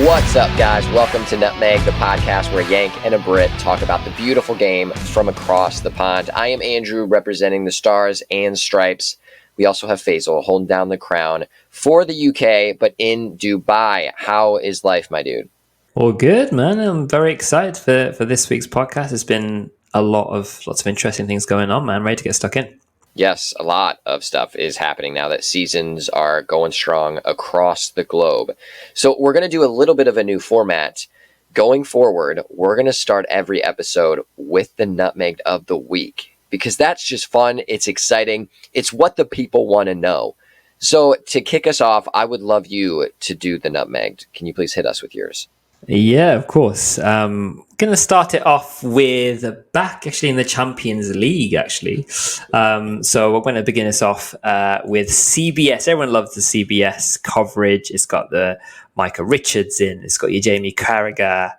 What's up, guys? Welcome to Nutmegged, the podcast where Yank and a Brit talk about the beautiful game from across the pond. I am Andrew, representing the Stars and Stripes. We also have Faisal holding down the crown for the UK, but in Dubai. How is life, my dude? All good, man. I'm very excited for this week's podcast. There's been lots of interesting things going on, man. Ready to get stuck in. Yes, a lot of stuff is happening now that seasons are going strong across the globe. So we're going to do a little bit of a new format. Going forward, we're going to start every episode with the Nutmegged of the week because that's just fun. It's exciting. It's what the people want to know. So to kick us off, I would love you to do the Nutmegged. Can you please hit us with yours? Yeah, of course. Going to start it off with back actually in the Champions League, actually. So we're going to begin this off with CBS. Everyone loves the CBS coverage. It's got the Micah Richards in. It's got your Jamie Carragher.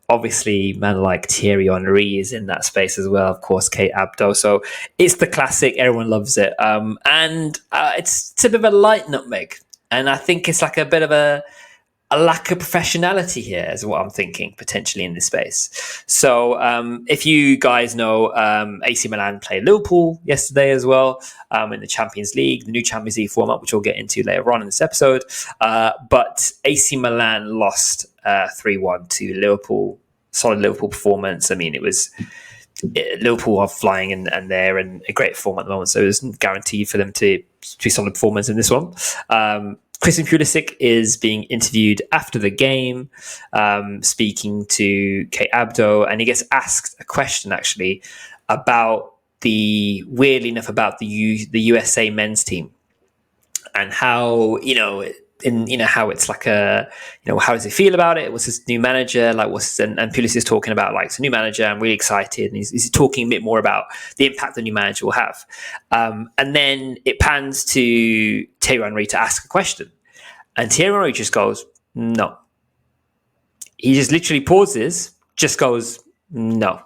Obviously, man like Thierry Henry is in that space as well. Of course, Kate Abdo. So it's the classic. Everyone loves it. And it's a bit of a light nutmeg. And I think it's like a bit of a lack of professionality here is what I'm thinking potentially in this space. So if you guys know, AC Milan played Liverpool yesterday as well in the Champions League, the new Champions League format, which we'll get into later on in this episode. But AC Milan lost 3-1 to Liverpool. Solid Liverpool performance. I mean, it was Liverpool are flying and they're in a great form at the moment, so it was guaranteed for them to be solid performance in this one. Christian Pulisic is being interviewed after the game, speaking to Kate Abdo, and he gets asked a question actually about weirdly enough, about the USA men's team and how, how it's like how does he feel about it? What's his new manager? And Pulisic is talking about it's a new manager. I'm really excited. And he's talking a bit more about the impact the new manager will have. And then it pans to Thierry Henry to ask a question. And Thierry Henry just goes, no. He just literally pauses, just goes, no.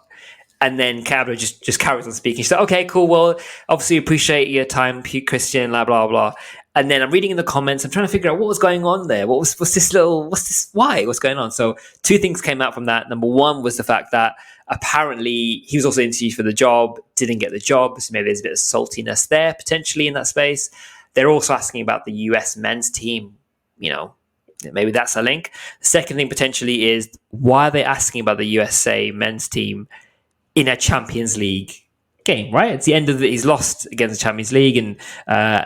And then Cabra just carries on speaking. She's like, okay, cool. Well, obviously appreciate your time, Christian, blah, blah, blah. And then I'm reading in the comments. I'm trying to figure out what was going on there. What's going on? So two things came out from that. Number one was the fact that apparently he was also interviewed for the job, didn't get the job. So maybe there's a bit of saltiness there potentially in that space. They're also asking about the US men's team. Maybe that's a link. The second thing potentially is, why are they asking about the USA men's team in a Champions League game, right? It's the end of he's lost against the Champions League and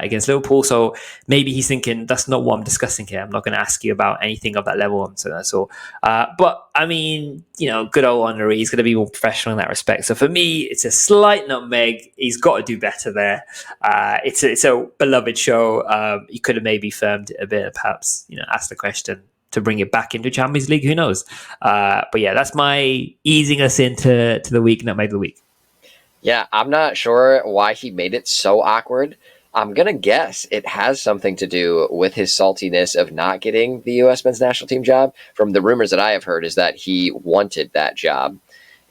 against Liverpool. So maybe he's thinking, that's not what I'm discussing here. I'm not going to ask you about anything of that level. And so that's all. But I mean, good old Henry, he's going to be more professional in that respect. So for me, it's a slight nutmeg. He's got to do better there. It's a beloved show. You could have maybe firmed it a bit, perhaps, asked the question to bring it back into Champions League. Who knows? But yeah, that's my easing us into the week, nutmeg of the week. Yeah, I'm not sure why he made it so awkward. I'm going to guess it has something to do with his saltiness of not getting the U.S. men's national team job. From the rumors that I have heard is that he wanted that job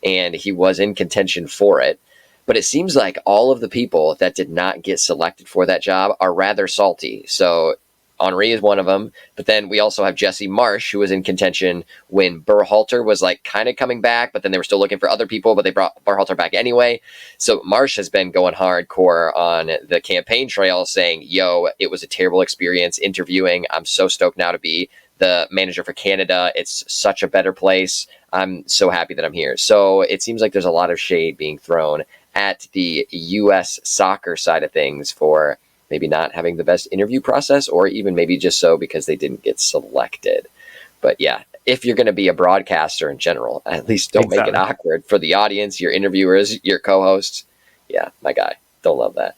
and he was in contention for it. But it seems like all of the people that did not get selected for that job are rather salty. So Henry is one of them, but then we also have Jesse Marsch, who was in contention when Berhalter was kind of coming back, but then they were still looking for other people, but they brought Berhalter back anyway. So Marsch has been going hardcore on the campaign trail saying, yo, it was a terrible experience interviewing. I'm so stoked now to be the manager for Canada. It's such a better place. I'm so happy that I'm here. So it seems like there's a lot of shade being thrown at the U.S. soccer side of things for maybe not having the best interview process, or even maybe just so because they didn't get selected. But yeah, if you're going to be a broadcaster in general, at least don't make it awkward for the audience, your interviewers, your co-hosts. Yeah, my guy. Don't love that.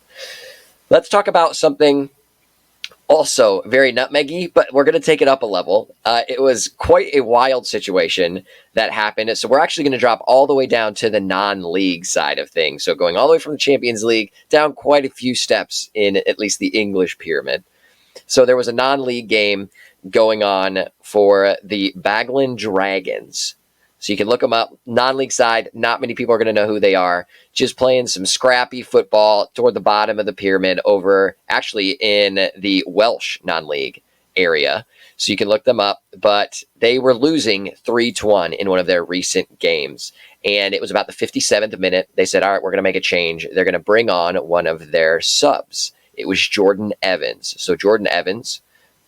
Let's talk about something also very nutmeggy, but we're going to take it up a level. It was quite a wild situation that happened. So we're actually going to drop all the way down to the non-league side of things. So going all the way from the Champions League down quite a few steps in at least the English pyramid. So there was a non-league game going on for the Ballon Dragons. So you can look them up. Non-league side, not many people are going to know who they are. Just playing some scrappy football toward the bottom of the pyramid over actually in the Welsh non-league. area. So you can look them up, but they were losing 3-1 in one of their recent games. And it was about the 57th minute. They said, all right, we're going to make a change. They're going to bring on one of their subs. It was Jordan Evans. So Jordan Evans,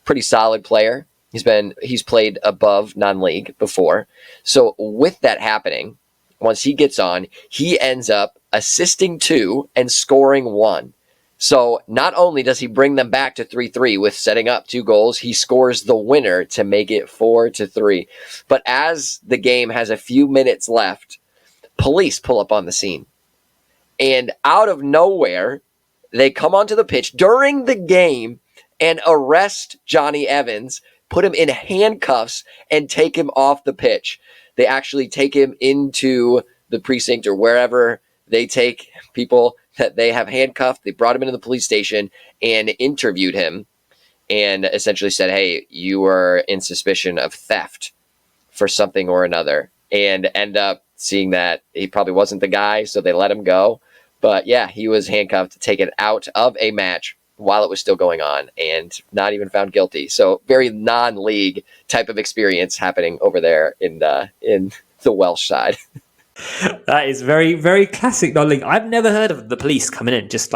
pretty solid player. He's played above non-league before. So with that happening, once he gets on, he ends up assisting 2 and scoring 1. So not only does he bring them back to 3-3 with setting up 2 goals, he scores the winner to make it 4-3. But as the game has a few minutes left, police pull up on the scene. And out of nowhere, they come onto the pitch during the game and arrest Johnny Evans, put him in handcuffs, and take him off the pitch. They actually take him into the precinct or wherever they take people that they have handcuffed. They brought him into the police station and interviewed him and essentially said, hey, you were in suspicion of theft for something or another, and end up seeing that he probably wasn't the guy, so they let him go. But yeah, he was handcuffed, taken out of a match while it was still going on, and not even found guilty. So very non-league type of experience happening over there in the Welsh side. That is very, very classic non-league. I've never heard of the police coming in just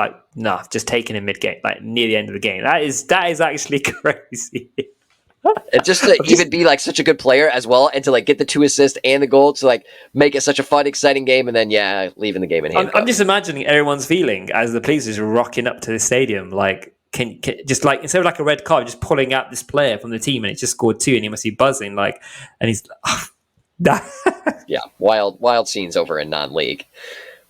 taking him mid-game, like near the end of the game. That is actually crazy. And just to even be like such a good player as well, and to like get the 2 assists and the goal to like make it such a fun, exciting game, and then leaving the game in handcuffs. I'm just imagining everyone's feeling as the police is rocking up to the stadium, like can just like instead of like a red card, just pulling out this player from the team, and it just scored 2, and he must be buzzing like, and he's yeah, wild scenes over in non-league.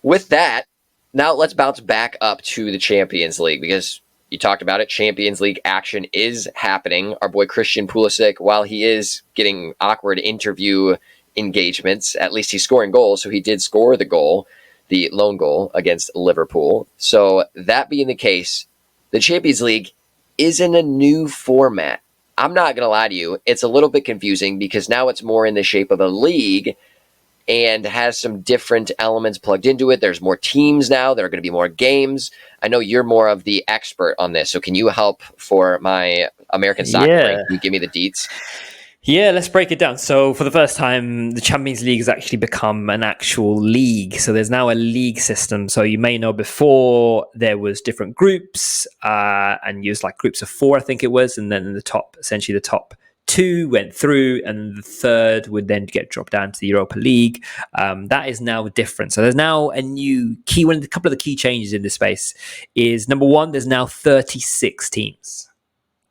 With that, now let's bounce back up to the Champions League, because you talked about it. Champions League action is happening. Our boy Christian Pulisic, while he is getting awkward interview engagements, at least he's scoring goals. So he did score the lone goal against Liverpool. So that being the case, the Champions League is in a new format. I'm not going to lie to you. It's a little bit confusing because now it's more in the shape of a league and has some different elements plugged into it. There's more teams now. There are going to be more games. I know you're more of the expert on this, so can you help for my American soccer brain? Can you give me the deets? Yeah, let's break it down. So for the first time, the Champions League has actually become an actual league. So there's now a league system. So you may know before there was different groups and used like groups of 4, I think it was. And then the top 2 went through, and the third would then get dropped down to the Europa League. That is now different. So there's now a new key. A couple of the key changes in this space is, number 1, there's now 36 teams.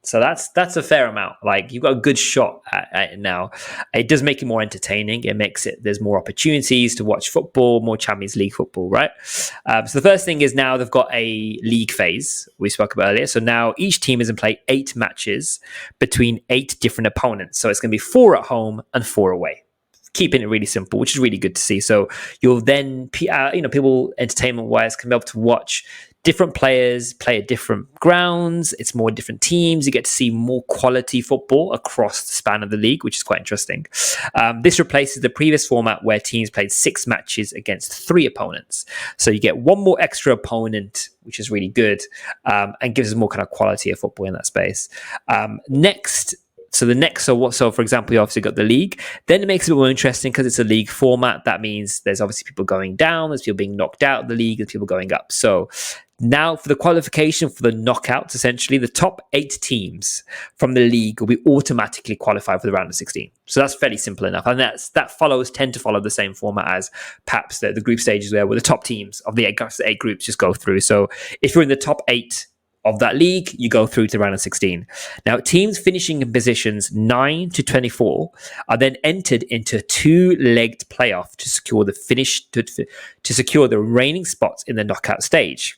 So that's a fair amount. Like, you've got a good shot at it now. It does make it more entertaining. It makes it, there's more opportunities to watch football, more Champions League football, right? So the first thing is now they've got a league phase we spoke about earlier. So now each team is in play 8 matches between 8 different opponents. So it's going to be 4 at home and 4 away. Keeping it really simple, which is really good to see. So you'll then, people entertainment-wise can be able to watch different players play at different grounds. It's more different teams. You get to see more quality football across the span of the league, which is quite interesting. This replaces the previous format where teams played 6 matches against 3 opponents. So you get 1 more extra opponent, which is really good, and gives us more kind of quality of football in that space. So for example, you obviously got the league. Then it makes it more interesting because it's a league format. That means there's obviously people going down, there's people being knocked out of the league, there's people going up. So now for the qualification for the knockouts, essentially the top 8 teams from the league will be automatically qualified for the round of 16. So that's fairly simple enough. And that tend to follow the same format as perhaps the group stages where the top teams of the 8 groups just go through. So if you're in the top 8 of that league, you go through to round of 16. Now, teams finishing in positions 9 to 24 are then entered into a 2-legged playoff to secure to secure the remaining spots in the knockout stage.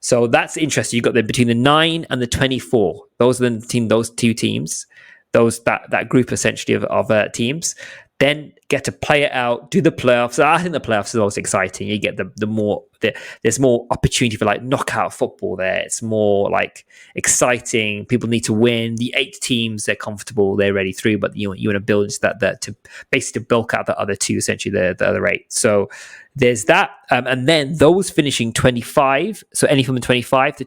So that's interesting. You've got between the 9 and the 24. Those are those 2 teams, that group essentially of teams. then get to play it out, do the playoffs. I think the playoffs is always exciting. You get there's more opportunity for like knockout football there. It's more like exciting. People need to win. The 8 teams, they're comfortable, they're ready through, but you want to build into that to basically bulk out the other 2, essentially the other 8. So there's that, and then those finishing 25. So anything from 25 to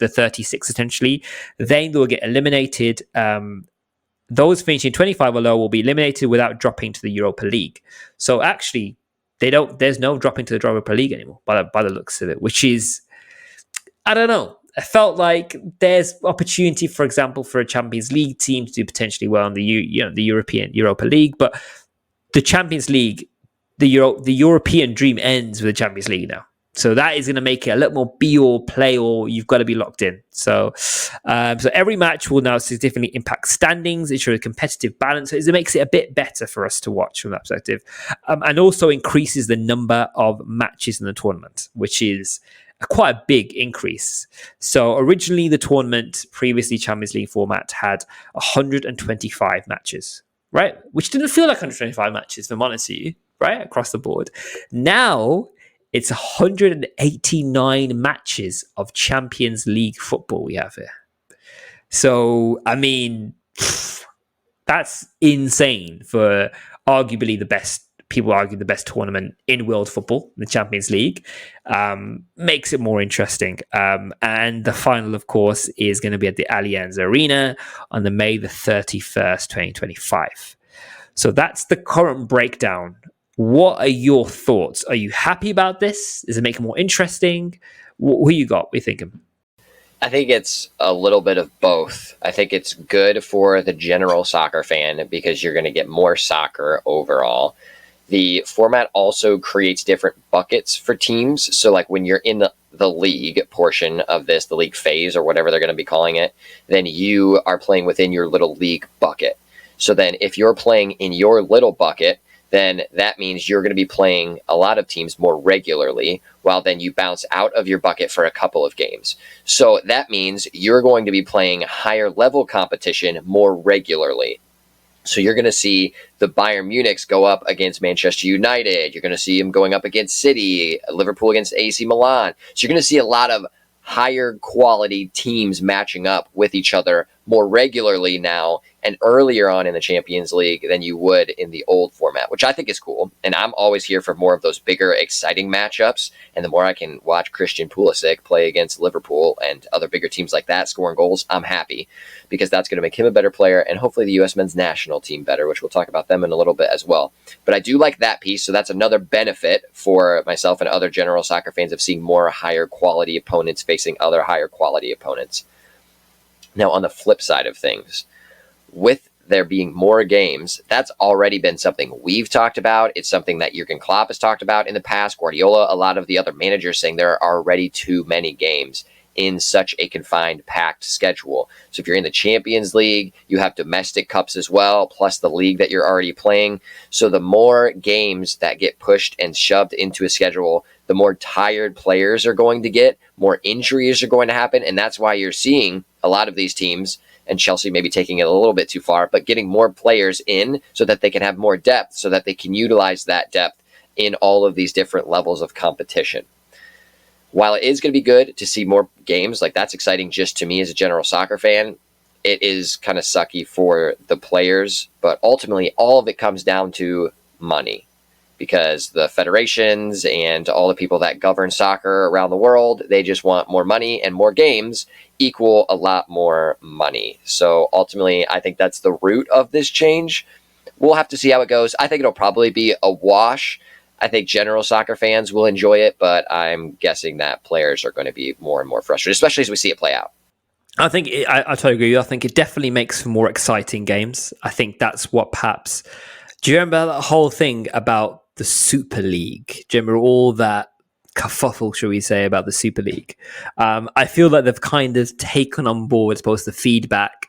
36 essentially, then they'll get eliminated. Those finishing 25 or lower will be eliminated without dropping to the Europa League. So actually, there's no dropping to the Europa League anymore by the looks of it, which is, I don't know. I felt like there's opportunity, for example, for a Champions League team to do potentially well in the European Europa League, but the Champions League, the European dream ends with the Champions League now. So that is going to make it a little more be or play, or you've got to be locked in. So every match will now significantly impact standings, ensure a competitive balance. So it makes it a bit better for us to watch from that perspective, and also increases the number of matches in the tournament, which is quite a big increase. So originally the tournament, previously Champions League format, had 125 matches, right? Which didn't feel like 125 matches, if I'm honest with you, right? Across the board. Now it's 189 matches of Champions League football we have here. So, I mean, that's insane for arguably the best. People argue the best tournament in world football, the Champions League. Makes it more interesting. And the final, of course, is going to be at the Allianz Arena on the May the 31st, 2025. So that's the current breakdown. What are your thoughts? Are you happy about this? Does it make it more interesting? Who you got? What are you thinking? I think it's a little bit of both. I think it's good for the general soccer fan because you're going to get more soccer overall. The format also creates different buckets for teams. So like when you're in the league portion of this, the league phase or whatever they're going to be calling it, then you are playing within your little league bucket. So then if you're playing in your little bucket, then that means you're going to be playing a lot of teams more regularly, while then you bounce out of your bucket for a couple of games. So that means you're going to be playing higher level competition more regularly. So you're going to see the Bayern Munichs go up against Manchester United. You're going to see them going up against City, Liverpool against AC Milan. So you're going to see a lot of higher quality teams matching up with each other more regularly now and earlier on in the Champions League than you would in the old format, which I think is cool. And I'm always here for more of those bigger, exciting matchups. And the more I can watch Christian Pulisic play against Liverpool and other bigger teams like that scoring goals, I'm happy, because that's going to make him a better player and hopefully the U.S. men's national team better, which we'll talk about them in a little bit as well. But I do like that piece. So that's another benefit for myself and other general soccer fans of seeing more higher quality opponents facing other higher quality opponents. Now, on the flip side of things, with there being more games, that's already been something we've talked about. It's something that Jurgen Klopp has talked about in the past. Guardiola, a lot of the other managers saying there are already too many games in such a confined, packed schedule. So if you're in the Champions League, you have domestic cups as well, plus the league that you're already playing. So the more games that get pushed and shoved into a schedule, the more tired players are going to get, more injuries are going to happen, and that's why you're seeing a lot of these teams, and Chelsea maybe taking it a little bit too far, but getting more players in so that they can have more depth, so that they can utilize that depth in all of these different levels of competition. While it is going to be good to see more games, like that's exciting just to me as a general soccer fan, it is kind of sucky for the players, but ultimately all of it comes down to money. Because the federations and all the people that govern soccer around the world, they just want more money, and more games equal a lot more money. So ultimately, I think that's the root of this change. We'll have to see how it goes. I think it'll probably be a wash. I think general soccer fans will enjoy it, but I'm guessing that players are going to be more and more frustrated, especially as we see it play out. I think I totally agree with you. I think it definitely makes for more exciting games. I think that's what perhaps... Do you remember that whole thing about the Super League? Do you remember all that kerfuffle, shall we say, about the Super League? I feel that they've kind of taken on board both the feedback,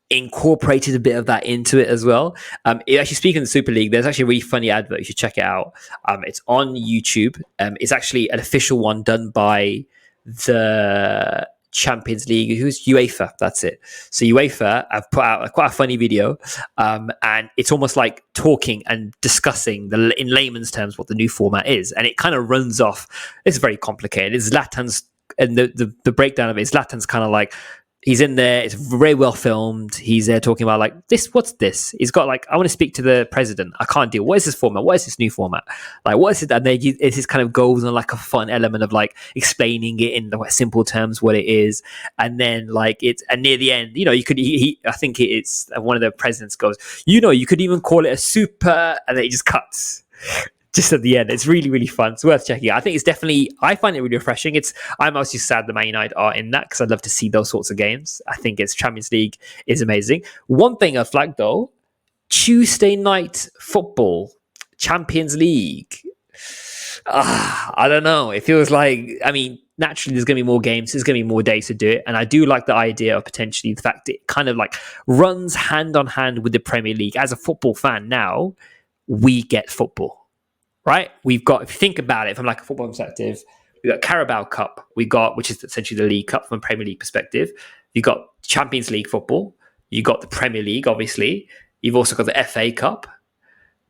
incorporated a bit of that into it as well. Actually, speaking of the Super League, there's actually a really funny advert. You should check it out. It's on YouTube. It's actually an official one done by the Champions League. Who's UEFA? That's it. So UEFA have put out quite a funny video, and it's almost like talking and discussing in layman's terms what the new format is, and it kind of runs off. It's very complicated. It's Zlatan's, and the breakdown of it is Zlatan's kind of like. He's in there. It's very well filmed. He's there talking about like this. What's this? He's got like, I want to speak to the president. I can't deal. What is this format? What is this new format? Like, what is it? And then it just kind of goes on like a fun element of like explaining it in the simple terms what it is. And then like it's, and near the end, you could. I think it's one of the presidents goes, you could even call it a super, and then it just cuts. Just at the end. It's really, really fun. It's worth checking out. I think it's definitely, I find it really refreshing. I'm mostly sad that Man United are in that because I'd love to see those sorts of games. I think it's Champions League is amazing. One thing I flagged though, Tuesday night football, Champions League. I don't know. It feels like, naturally there's going to be more games. There's going to be more days to do it. And I do like the idea of potentially the fact that it kind of like runs hand on hand with the Premier League. As a football fan now, we get football. Right, we've got. If you think about it, from like a football perspective, we've got Carabao Cup. Which is essentially the League Cup from a Premier League perspective. You've got Champions League football. You've got the Premier League, obviously. You've also got the FA Cup.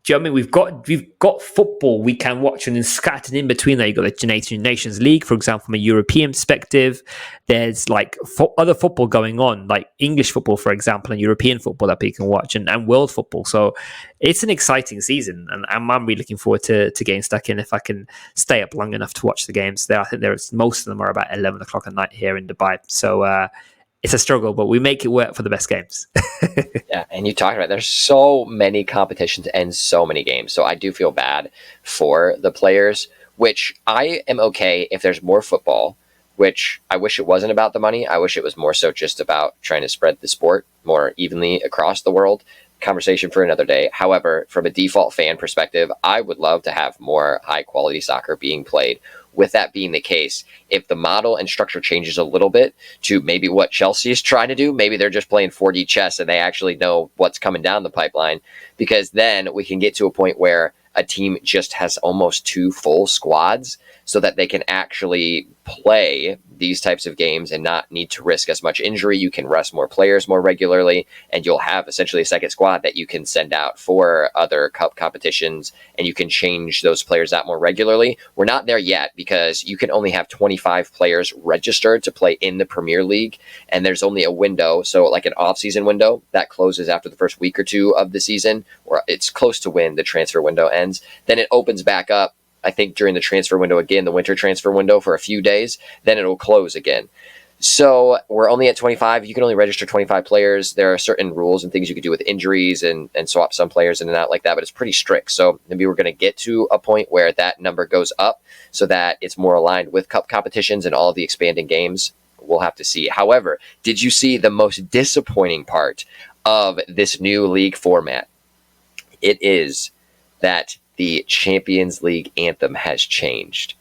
Do you know what I mean? We've got football we can watch, and then scattered in between there, you've got the Nations League, for example, from a European perspective. There's like other football going on, like English football, for example, and European football that people can watch, and world football. So it's an exciting season, and I'm really looking forward to getting stuck in if I can stay up long enough to watch the games. I think most of them are about 11 o'clock at night here in Dubai. So it's a struggle, but we make it work for the best games. Yeah, and you talked about there's so many competitions and so many games. So I do feel bad for the players, which I am okay if there's more football, which I wish it wasn't about the money. I wish it was more so just about trying to spread the sport more evenly across the world. Conversation for another day. However, from a default fan perspective, I would love to have more high quality soccer being played. With that being the case, if the model and structure changes a little bit to maybe what Chelsea is trying to do, maybe they're just playing 4D chess and they actually know what's coming down the pipeline, because then we can get to a point where a team just has almost two full squads so that they can actually play these types of games and not need to risk as much injury. You can rest more players more regularly, and you'll have essentially a second squad that you can send out for other cup competitions, and you can change those players out more regularly. We're not there yet because you can only have 25 players registered to play in the Premier League, and there's only a window, so like an off-season window that closes after the first week or two of the season, or it's close to when the transfer window ends. Then it opens back up, I think, during the transfer window again, the winter transfer window, for a few days. Then it'll close again. So we're only at 25. You can only register 25 players. There are certain rules and things you can do with injuries and swap some players in and out like that, but it's pretty strict. So maybe we're going to get to a point where that number goes up so that it's more aligned with cup competitions and all of the expanding games. We'll have to see. However, did you see the most disappointing part of this new league format? It is that the Champions League anthem has changed.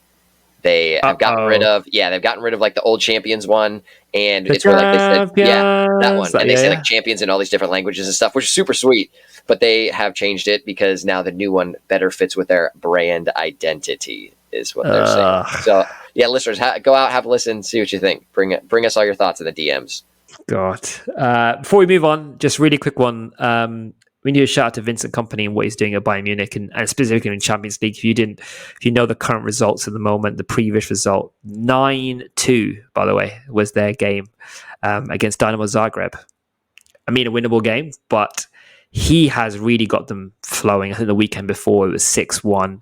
They have gotten rid of, they've gotten rid of like the old Champions one, and it's where like they said, that one, and they say like champions in all these different languages and stuff, which is super sweet. But they have changed it because now the new one better fits with their brand identity, is what they're saying. So yeah, listeners, go out, have a listen, see what you think. Bring us all your thoughts in the DMs. God, before we move on, just really quick one. We need a shout out to Vincent Kompany and what he's doing at Bayern Munich, and specifically in Champions League. If you know the current results at the moment, the previous result 9-2, by the way, was their game against Dynamo Zagreb. A winnable game, but he has really got them flowing. I think the weekend before it was 6-1,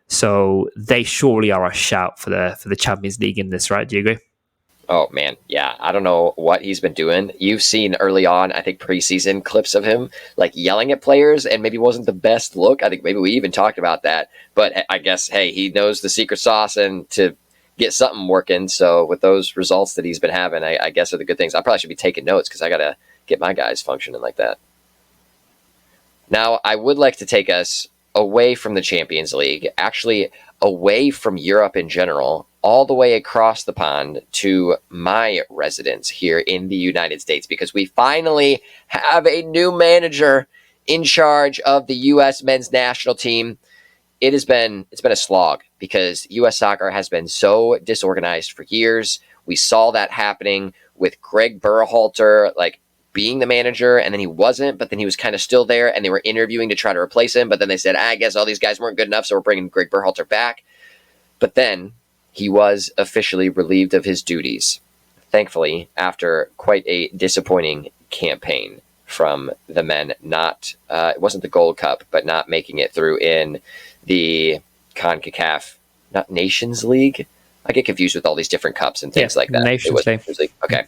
so they surely are a shout for the Champions League in this, right? Do you agree? Oh, man. Yeah. I don't know what he's been doing. You've seen early on, I think, preseason clips of him like yelling at players, and maybe wasn't the best look. I think maybe we even talked about that. But I guess, hey, he knows the secret sauce and to get something working. So with those results that he's been having, I guess are the good things. I probably should be taking notes because I got to get my guys functioning like that. Now, I would like to take us away from the Champions League, actually away from Europe in general, all the way across the pond to my residence here in the United States, because we finally have a new manager in charge of the U.S. men's national team. It's been a slog because U.S. soccer has been so disorganized for years. We saw that happening with Greg Berhalter, like being the manager, and then he wasn't, but then he was kind of still there, and they were interviewing to try to replace him, but then they said, I guess all these guys weren't good enough, so we're bringing Greg Berhalter back. But then he was officially relieved of his duties, thankfully, after quite a disappointing campaign from the men. It wasn't the Gold Cup, but not making it through in the CONCACAF, not Nations League. I get confused with all these different cups and things like that. Nations League. Okay.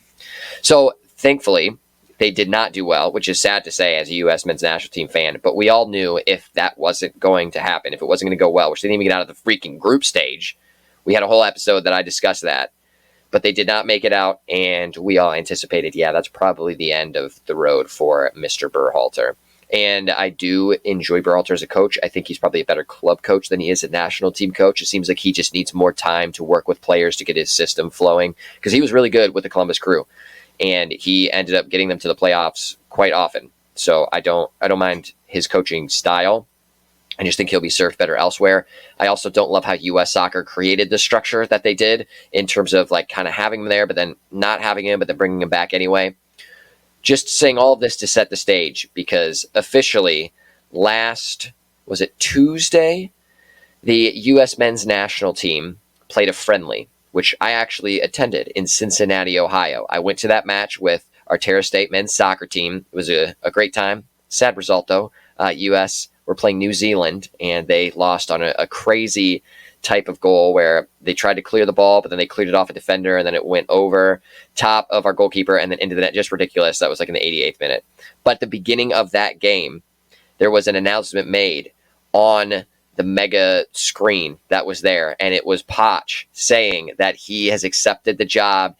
So thankfully, they did not do well, which is sad to say as a U.S. men's national team fan, but we all knew if that wasn't going to happen, if it wasn't going to go well, which they didn't even get out of the freaking group stage. We had a whole episode that I discussed that, but they did not make it out, and we all anticipated, that's probably the end of the road for Mr. Berhalter. And I do enjoy Berhalter as a coach. I think he's probably a better club coach than he is a national team coach. It seems like he just needs more time to work with players to get his system flowing, because he was really good with the Columbus Crew. And he ended up getting them to the playoffs quite often. So I don't mind his coaching style. I just think he'll be served better elsewhere. I also don't love how U.S. Soccer created the structure that they did in terms of like kind of having him there, but then not having him, but then bringing him back anyway. Just saying all of this to set the stage, because officially was it Tuesday? The U.S. men's national team played a friendly, which I actually attended in Cincinnati, Ohio. I went to that match with our Terra State men's soccer team. It was a great time. Sad result, though. U.S. were playing New Zealand, and they lost on a crazy type of goal where they tried to clear the ball, but then they cleared it off a defender, and then it went over top of our goalkeeper and then into the net. Just ridiculous. That was like in the 88th minute. But at the beginning of that game, there was an announcement made on the mega screen that was there, and it was Poch saying that he has accepted the job.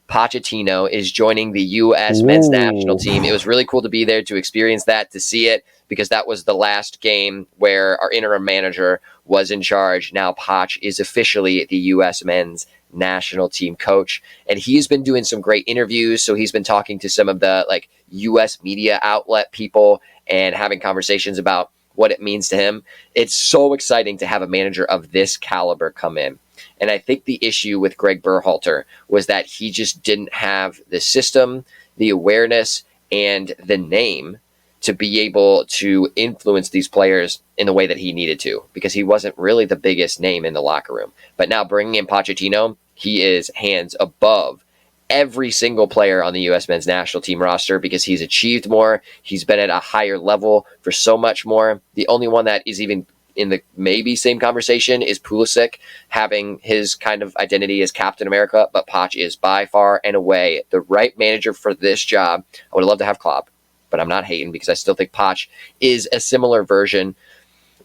Pochettino is joining the U.S. men's national team. It was really cool to be there, to experience that, to see it, because that was the last game where our interim manager was in charge. Now Poch is officially the U.S. men's national team coach, and he's been doing some great interviews. So he's been talking to some of the like U.S. media outlet people and having conversations about what it means to him. It's so exciting to have a manager of this caliber come in. And I think the issue with Greg Berhalter was that he just didn't have the system, the awareness, and the name to be able to influence these players in the way that he needed to, because he wasn't really the biggest name in the locker room. But now bringing in Pochettino, he is hands above every single player on the U.S. men's national team roster, because he's achieved more. He's been at a higher level for so much more. The only one that is even in the maybe same conversation is Pulisic, having his kind of identity as Captain America, but Poch is by far and away the right manager for this job. I would love to have Klopp, but I'm not hating, because I still think Poch is a similar version.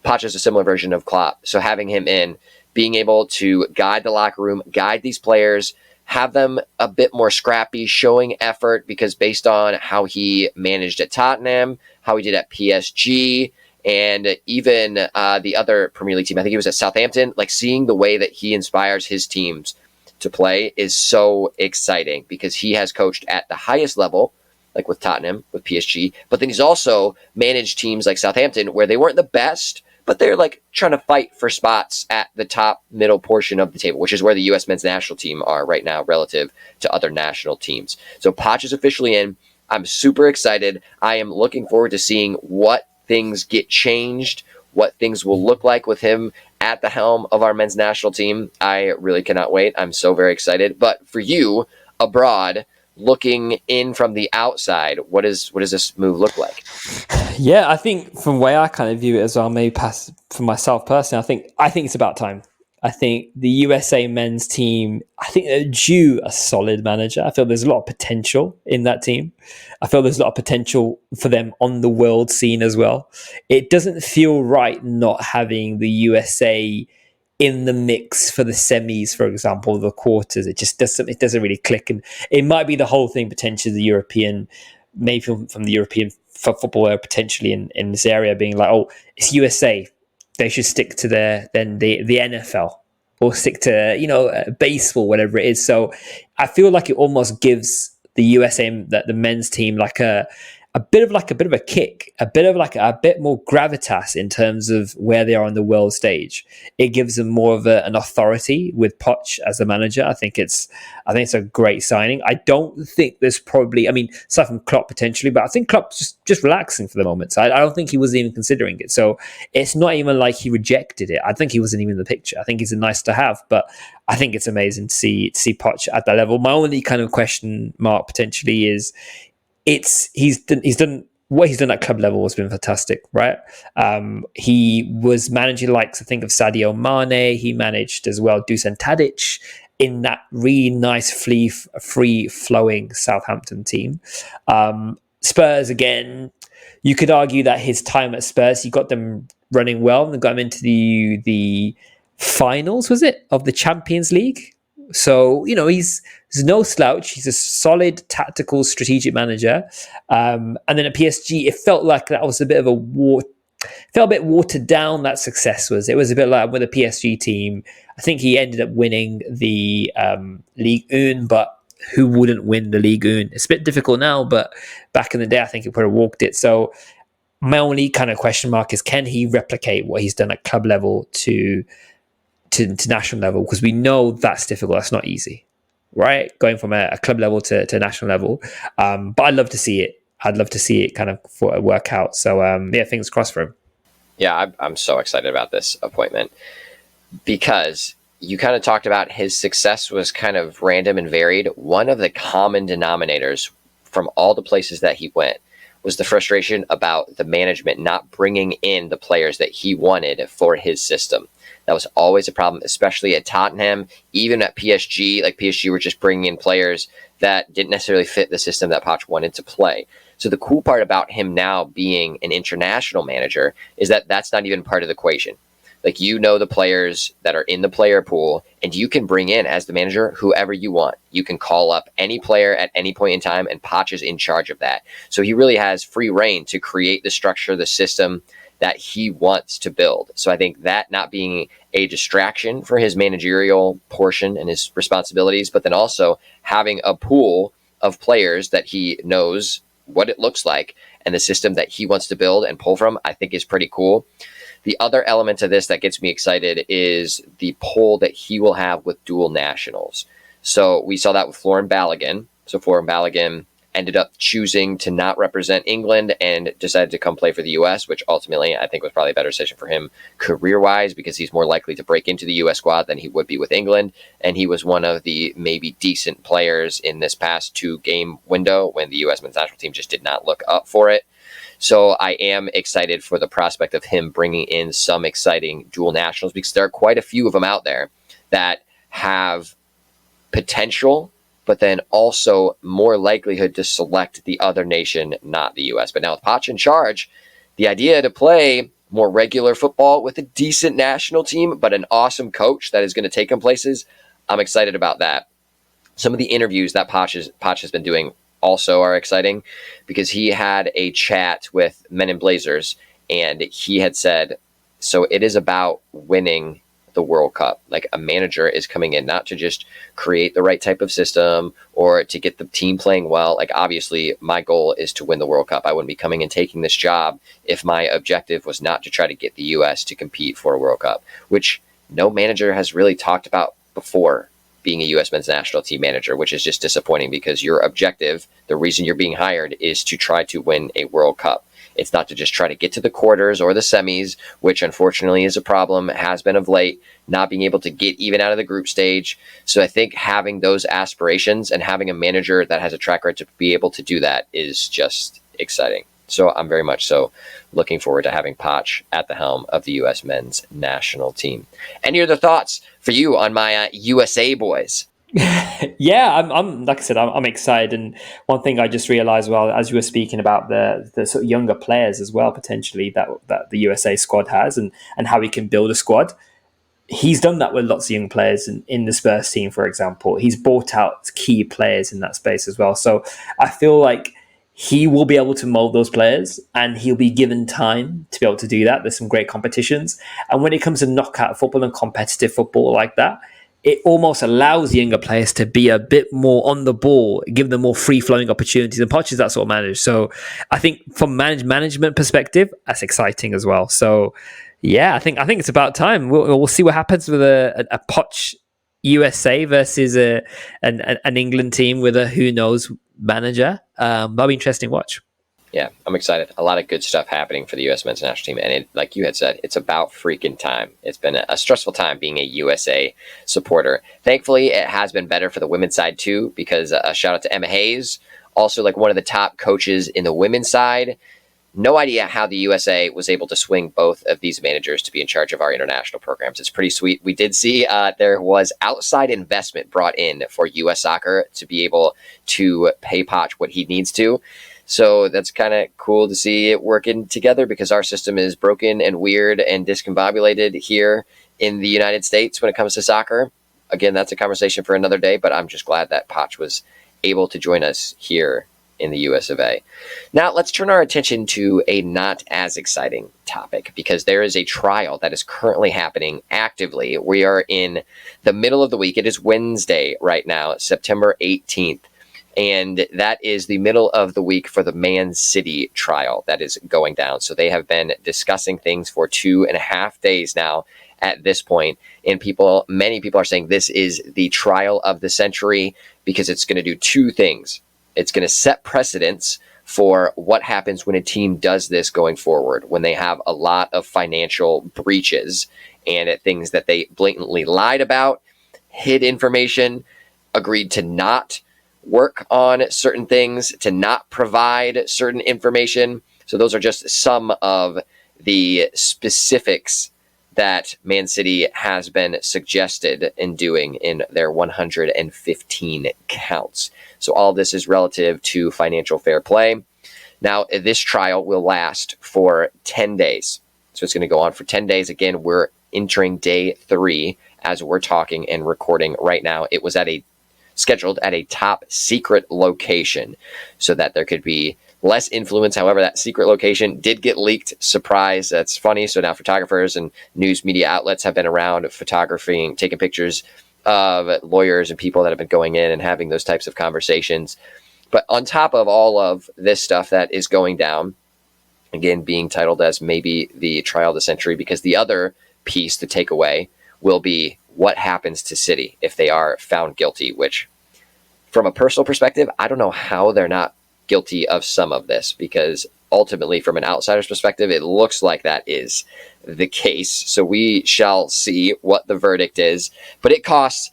Poch is a similar version of Klopp. So having him in, being able to guide the locker room, guide these players, have them a bit more scrappy, showing effort, because based on how he managed at Tottenham, how he did at PSG, and even the other Premier League team, I think he was at Southampton, like seeing the way that he inspires his teams to play is so exciting, because he has coached at the highest level, like with Tottenham, with PSG, but then he's also managed teams like Southampton where they weren't the best, but they're like trying to fight for spots at the top middle portion of the table, which is where the U.S. men's national team are right now relative to other national teams. So Poch is officially in. I'm super excited. I am looking forward to seeing what things get changed, what things will look like with him at the helm of our men's national team. I really cannot wait. I'm so very excited. But for you abroad, looking in from the outside, what does this move look like? Yeah, I think from the way I kind of view it as well, maybe pass for myself personally, I think it's about time. I think the USA men's team, I think they're due a solid manager. I feel there's a lot of potential in that team. I feel there's a lot of potential for them on the world scene as well. It doesn't feel right not having the USA in the mix for the semis, for example, the quarters. It just doesn't really click. And it might be the whole thing potentially the European, maybe from the European football potentially in this area being like, oh, it's USA. They should stick to the NFL or stick to baseball, whatever it is. So I feel like it almost gives the USA, the men's team, like a a bit of a kick, a bit more gravitas in terms of where they are on the world stage. It gives them more of an authority with Poch as the manager. I think it's a great signing. I don't think there's probably, I mean, aside from Klopp potentially, but I think Klopp's just relaxing for the moment. So I don't think he was even considering it. So it's not even like he rejected it. I think he wasn't even in the picture. I think he's a nice to have, but I think it's amazing to see Poch at that level. My only kind of question mark potentially is he's done what he's done at club level has been fantastic, right? He was managing likes, I think, of Sadio Mane. He managed as well Dusan Tadic in that really nice free flowing Southampton team. Spurs again, you could argue that his time at Spurs, he got them running well and got them into the finals, was it, of the Champions League? So, he's no slouch. He's a solid tactical strategic manager. And then at PSG, it felt like that was a bit of felt a bit watered down. That success was. It was a bit like with the PSG team. I think he ended up winning the Ligue 1, but who wouldn't win the Ligue 1? It's a bit difficult now, but back in the day, I think he would have walked it. So my only kind of question mark is, can he replicate what he's done at club level to national level? Because we know that's difficult. That's not easy, right? Going from a club level to national level. But I'd love to see it. I'd love to see it kind of work out. So fingers crossed for him. Yeah, I'm so excited about this appointment because you kind of talked about his success was kind of random and varied. One of the common denominators from all the places that he went was the frustration about the management not bringing in the players that he wanted for his system. That was always a problem, especially at Tottenham, even at PSG. Like PSG were just bringing in players that didn't necessarily fit the system that Poch wanted to play. So the cool part about him now being an international manager is that that's not even part of the equation. Like, the players that are in the player pool, and you can bring in, as the manager, whoever you want. You can call up any player at any point in time, and Poch is in charge of that. So he really has free reign to create the structure, the system that he wants to build. So I think that not being a distraction for his managerial portion and his responsibilities, but then also having a pool of players that he knows what it looks like and the system that he wants to build and pull from, I think is pretty cool. The other element of this that gets me excited is the pull that he will have with dual nationals. So we saw that with Florian Balogun. So Florian Balogun ended up choosing to not represent England and decided to come play for the US, which ultimately I think was probably a better decision for him career-wise because he's more likely to break into the US squad than he would be with England. And he was one of the maybe decent players in this past 2-game window when the US men's national team just did not look up for it. So I am excited for the prospect of him bringing in some exciting dual nationals because there are quite a few of them out there that have potential, but then also more likelihood to select the other nation, not the U.S. But now with Poch in charge, the idea to play more regular football with a decent national team, but an awesome coach that is going to take him places, I'm excited about that. Some of the interviews that Poch has been doing also are exciting because he had a chat with Men in Blazers and he had said, so it is about winning the World Cup. Like, a manager is coming in not to just create the right type of system or to get the team playing well. Like, obviously my goal is to win the World Cup. I wouldn't be coming and taking this job if my objective was not to try to get the US to compete for a World Cup, which no manager has really talked about before being a US men's national team manager, which is just disappointing because your objective, the reason you're being hired, is to try to win a World Cup. It's not to just try to get to the quarters or the semis, which unfortunately is a problem, has been of late, not being able to get even out of the group stage. So I think having those aspirations and having a manager that has a track record to be able to do that is just exciting. So I'm very much so looking forward to having Poch at the helm of the U.S. men's national team. Any other thoughts for you on my USA boys? Yeah, I'm like I said, I'm excited. And one thing I just realized, well, as you were speaking about the sort of younger players as well, potentially that the USA squad has and how he can build a squad. He's done that with lots of young players in the Spurs team, for example. He's bought out key players in that space as well. So I feel like he will be able to mold those players and he'll be given time to be able to do that. There's some great competitions. And when it comes to knockout football and competitive football like that, it almost allows younger players to be a bit more on the ball, give them more free flowing opportunities. And Poch is that sort of manager. So I think from management perspective, that's exciting as well. So yeah, I think it's about time. We'll see what happens with a Poch USA versus an England team with a who knows manager. That'll be interesting to watch. Yeah, I'm excited. A lot of good stuff happening for the U.S. men's national team. And like you had said, it's about freaking time. It's been a stressful time being a USA supporter. Thankfully, it has been better for the women's side, too, because a shout out to Emma Hayes, also like one of the top coaches in the women's side. No idea how the USA was able to swing both of these managers to be in charge of our international programs. It's pretty sweet. We did see there was outside investment brought in for U.S. soccer to be able to pay Poch what he needs to. So that's kind of cool to see it working together because our system is broken and weird and discombobulated here in the United States when it comes to soccer. Again, that's a conversation for another day, but I'm just glad that Poch was able to join us here in the US of A. Now, let's turn our attention to a not as exciting topic because there is a trial that is currently happening actively. We are in the middle of the week. It is Wednesday right now, September 18th. And that is the middle of the week for the Man City trial that is going down. So they have been discussing things for 2.5 days now at this point. And many people are saying this is the trial of the century because it's going to do two things. It's going to set precedents for what happens when a team does this going forward, when they have a lot of financial breaches and things that they blatantly lied about, hid information, agreed to not work on certain things, to not provide certain information. So those are just some of the specifics that Man City has been suggested in doing in their 115 counts. So all this is relative to financial fair play. Now, this trial will last for 10 days. So it's going to go on for 10 days. Again, we're entering day 3 as we're talking and recording right now. It was scheduled at a top secret location so that there could be less influence. However, that secret location did get leaked. Surprise. That's funny. So now photographers and news media outlets have been around photographing, taking pictures of lawyers and people that have been going in and having those types of conversations. But on top of all of this stuff that is going down, again, being titled as maybe the trial of the century, because the other piece to take away will be what happens to City if they are found guilty, which from a personal perspective, I don't know how they're not guilty of some of this, because ultimately from an outsider's perspective, it looks like that is the case. So we shall see what the verdict is, but it costs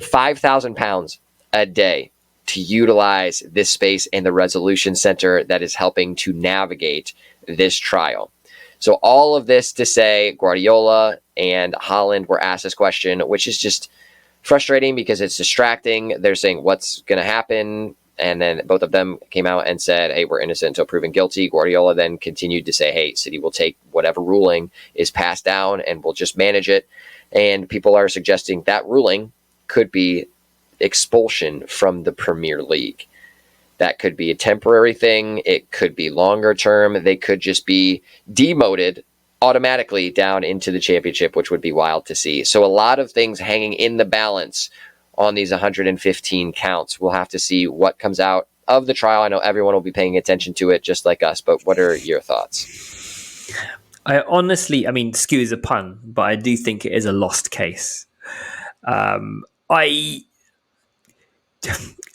£5,000 a day to utilize this space and the resolution center that is helping to navigate this trial. So all of this to say Guardiola and Holland were asked this question, which is just frustrating because it's distracting. They're saying what's going to happen. And then both of them came out and said, hey, we're innocent until proven guilty. Guardiola then continued to say, hey, City will take whatever ruling is passed down and we'll just manage it. And people are suggesting that ruling could be expulsion from the Premier League. That could be a temporary thing. It could be longer term. They could just be demoted automatically down into the championship, which would be wild to see. So a lot of things hanging in the balance on these 115 counts. We'll have to see what comes out of the trial. I know everyone will be paying attention to it just like us, but what are your thoughts? I honestly, excuse a pun, but I do think it is a lost case.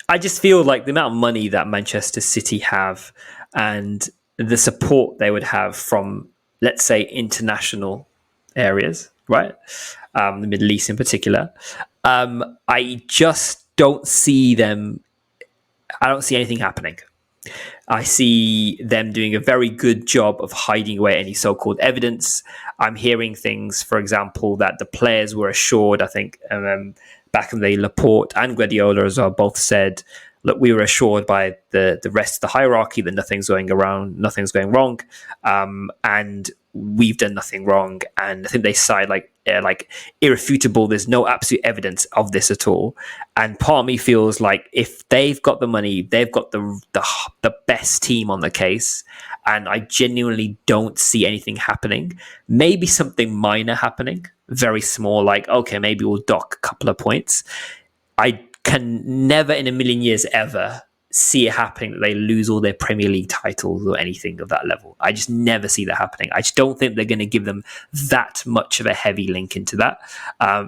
I just feel like the amount of money that Manchester City have and the support they would have from, let's say, international areas, right? The Middle East in particular. I just don't see them. I don't see anything happening. I see them doing a very good job of hiding away any so-called evidence. I'm hearing things, for example, that the players were assured, I think, back in the day, Laporte and Guardiola as well both said, look, we were assured by the rest of the hierarchy that nothing's going wrong, and we've done nothing wrong. And I think they side like irrefutable. There's no absolute evidence of this at all. And part of me feels like if they've got the money, they've got the best team on the case. And I genuinely don't see anything happening. Maybe something minor happening. very small, like, okay, maybe we'll dock a couple of points. I can never in a million years ever see it happening that they lose all their Premier League titles or anything of that level. I just never see that happening. I just don't think they're going to give them that much of a heavy link into that,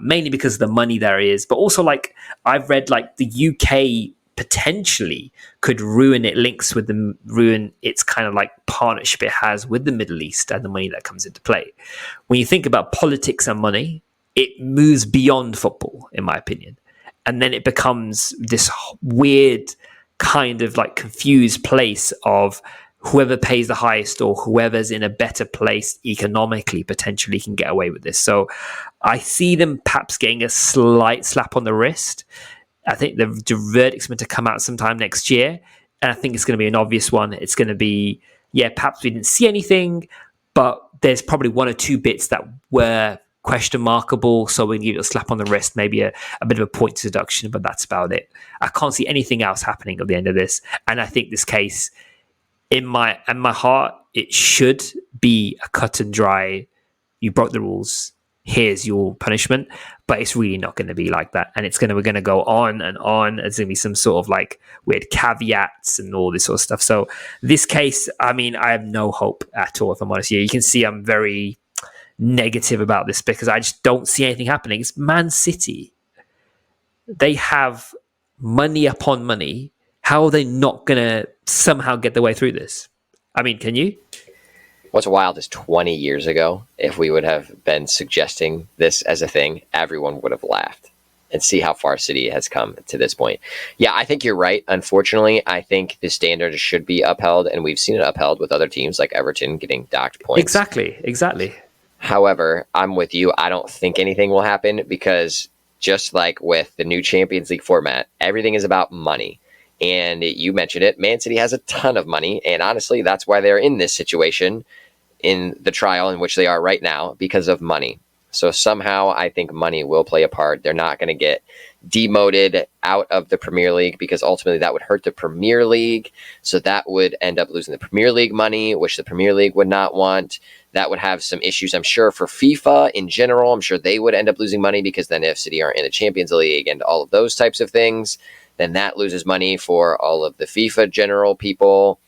mainly because of the money there is. But also, like, I've read, like, the UK potentially could ruin its kind of like partnership it has with the Middle East and the money that comes into play. When you think about politics and money, it moves beyond football, in my opinion. And then it becomes this weird kind of like confused place of whoever pays the highest or whoever's in a better place economically potentially can get away with this. So I see them perhaps getting a slight slap on the wrist. I think the verdict's meant to come out sometime next year. And I think it's going to be an obvious one. It's going to be, perhaps we didn't see anything, but there's probably one or two bits that were question markable, so we can give it a slap on the wrist, maybe a bit of a points deduction, but that's about it. I can't see anything else happening at the end of this. And I think this case, in my heart, it should be a cut and dry, you broke the rules, here's your punishment. But it's really not going to be like that. And we're going to go on and on. There's going to be some sort of like weird caveats and all this sort of stuff. So this case, I mean, I have no hope at all, if I'm honest. You can see I'm very negative about this because I just don't see anything happening. It's Man City. They have money upon money. How are they not going to somehow get their way through this? I mean, can you? What's wild is 20 years ago, if we would have been suggesting this as a thing, everyone would have laughed. And see how far City has come to this point. Yeah, I think you're right. Unfortunately, I think the standard should be upheld, and we've seen it upheld with other teams like Everton getting docked points. Exactly. However, I'm with you. I don't think anything will happen because just like with the new Champions League format, everything is about money. And you mentioned it, Man City has a ton of money. And honestly, that's why they're in this situation in the trial in which they are right now, because of money. So somehow I think money will play a part. They're not going to get demoted out of the Premier League because ultimately that would hurt the Premier League. So that would end up losing the Premier League money, which the Premier League would not want. That would have some issues, I'm sure, for FIFA in general. I'm sure they would end up losing money because then if City aren't in the Champions League and all of those types of things, then that loses money for all of the FIFA general people.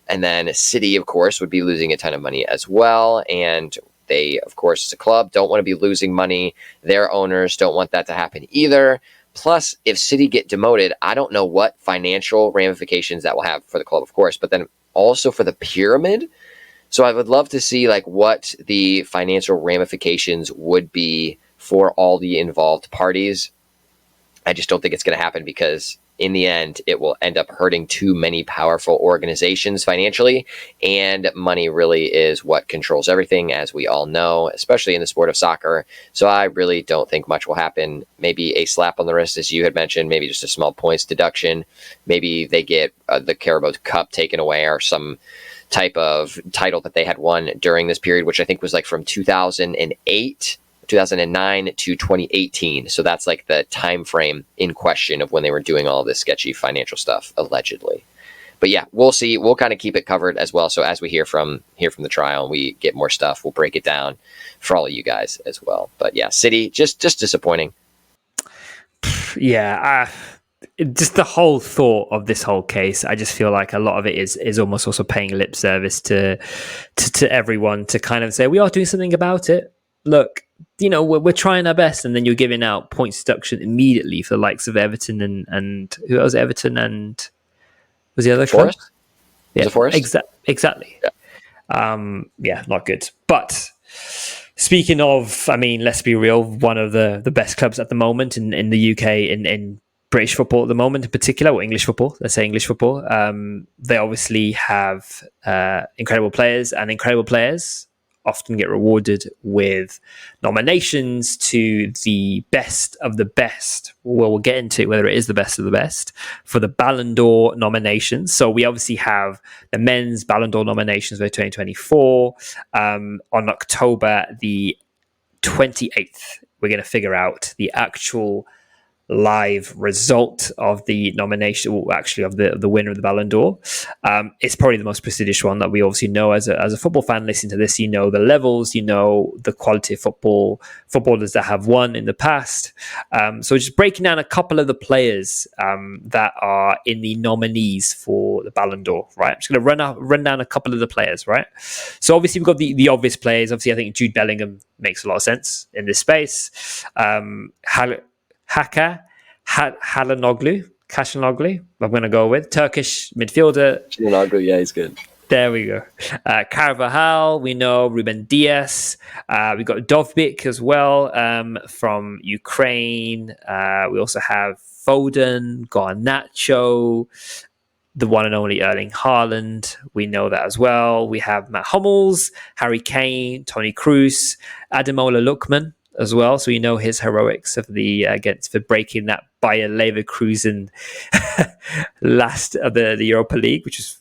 And then City, of course, would be losing a ton of money as well. And they, of course, as a club, don't want to be losing money. Their owners don't want that to happen either. Plus, if City get demoted, I don't know what financial ramifications that will have for the club, of course, but then also for the pyramid. So I would love to see like what the financial ramifications would be for all the involved parties. I just don't think it's going to happen because in the end, it will end up hurting too many powerful organizations financially, and money really is what controls everything, as we all know, especially in the sport of soccer. So I really don't think much will happen. Maybe a slap on the wrist, as you had mentioned, maybe just a small points deduction. Maybe they get the Carabao Cup taken away or some type of title that they had won during this period, which I think was like from 2009 to 2018. So that's like the time frame in question of when they were doing all of this sketchy financial stuff, allegedly. But yeah, we'll see. We'll kind of keep it covered as well. So as we hear from the trial and we get more stuff, we'll break it down for all of you guys as well. But yeah, City, just disappointing. Yeah, just the whole thought of this whole case, I just feel like a lot of it is almost also paying lip service to everyone to kind of say, we are doing something about it. Look, we're trying our best, and then you're giving out points deduction immediately for the likes of Everton and who else? Everton and was the other Forest? club? Yeah, Forest? Exactly. Yeah. Not good. But speaking of, I mean, let's be real, one of the best clubs at the moment in the UK in British football at the moment in particular, or English football, let's say English football, they obviously have incredible players, and incredible players often get rewarded with nominations to the best of the best. Well, we'll get into whether it is the best of the best for the Ballon d'Or nominations. So we obviously have the men's Ballon d'Or nominations for 2024. On October the 28th, we're going to figure out the actual live result of the nomination, well, actually of the winner of the Ballon d'Or. It's probably the most prestigious one that we obviously know as a football fan. Listening to this, you know the levels, you know the quality of footballers that have won in the past. So just breaking down a couple of the players that are in the nominees for the Ballon d'Or. Right, I'm just going to run down a couple of the players. Right, so obviously we've got the obvious players. Obviously, I think Jude Bellingham makes a lot of sense in this space. Halanoglu, I'm going to go with Turkish midfielder. Yeah, he's good. There we go. Carvajal, we know Ruben Dias. We've got Dovbyk as well from Ukraine. We also have Foden, Garnacho, the one and only Erling Haaland. We know that as well. We have Matt Hummels, Harry Kane, Toni Kroos, Ademola Lookman as well. So we know his heroics of the for breaking that Bayer Leverkusen last of the Europa League, which is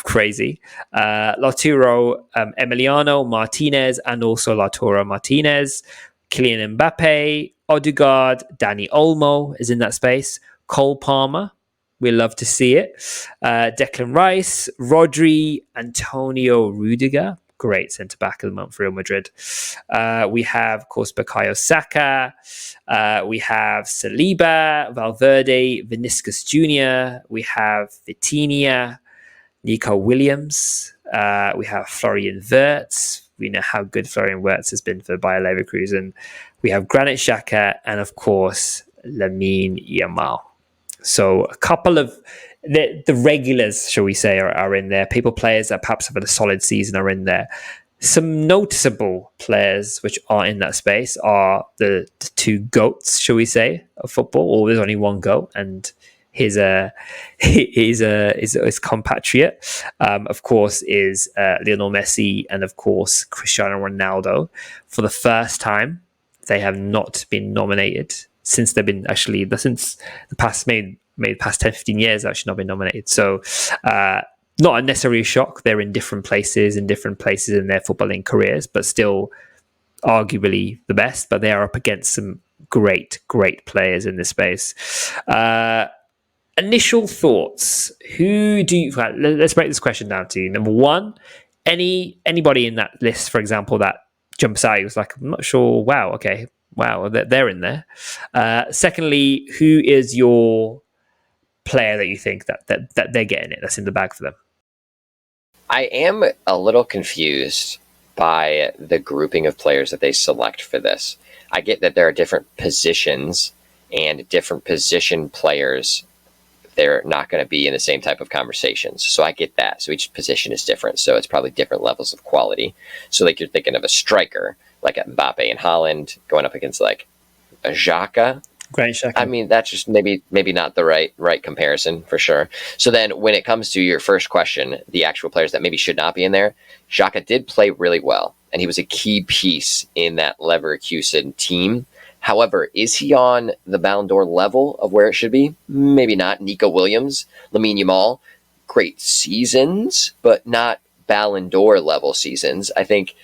crazy. Lautaro Emiliano Martinez and also Lautaro Martinez, Kylian Mbappe, Odegaard, Dani Olmo is in that space. Cole Palmer, we love to see it. Declan Rice, Rodri, Antonio Rudiger, great centre back at the moment for Real Madrid. We have, of course, Bukayo Saka. We have Saliba, Valverde, Vinicius Jr. We have Vitinha, Nico Williams. We have Florian Wirtz. We know how good Florian Wirtz has been for Bayer Leverkusen. We have Granit Xhaka and, of course, Lamine Yamal. So a couple of the regulars, shall we say, are in there. Players that perhaps have had a solid season are in there. Some noticeable players which are in that space are the two GOATs, shall we say, of football. Or there's only one GOAT, and his compatriot, of course, is Lionel Messi, and of course Cristiano Ronaldo. For the first time, they have not been nominated since they've been since the past maybe past 10-15 years. Actually not been nominated. So not necessarily a shock. They're in different places in their footballing careers, but still arguably the best. But they are up against some great players in this space. Initial thoughts. Who do you... Let's break this question down to number one. Anybody in that list, for example, that jumps out, it was like, I'm not sure. Wow, they're in there. Secondly, who is your player that you think that they're getting it, that's in the bag for them? I am a little confused by the grouping of players that they select for this. I get that there are different positions and different position players. They're not going to be in the same type of conversations. So I get that. So each position is different. So it's probably different levels of quality. So like you're thinking of a striker, like a Mbappe and Haaland going up against like a Xhaka. Great Xhaka. I mean, that's just maybe not the right comparison for sure. So then when it comes to your first question, the actual players that maybe should not be in there, Xhaka did play really well. And he was a key piece in that Leverkusen team. However, is he on the Ballon d'Or level of where it should be? Maybe not. Nico Williams, Lamine Yamal, great seasons, but not Ballon d'Or level seasons. I think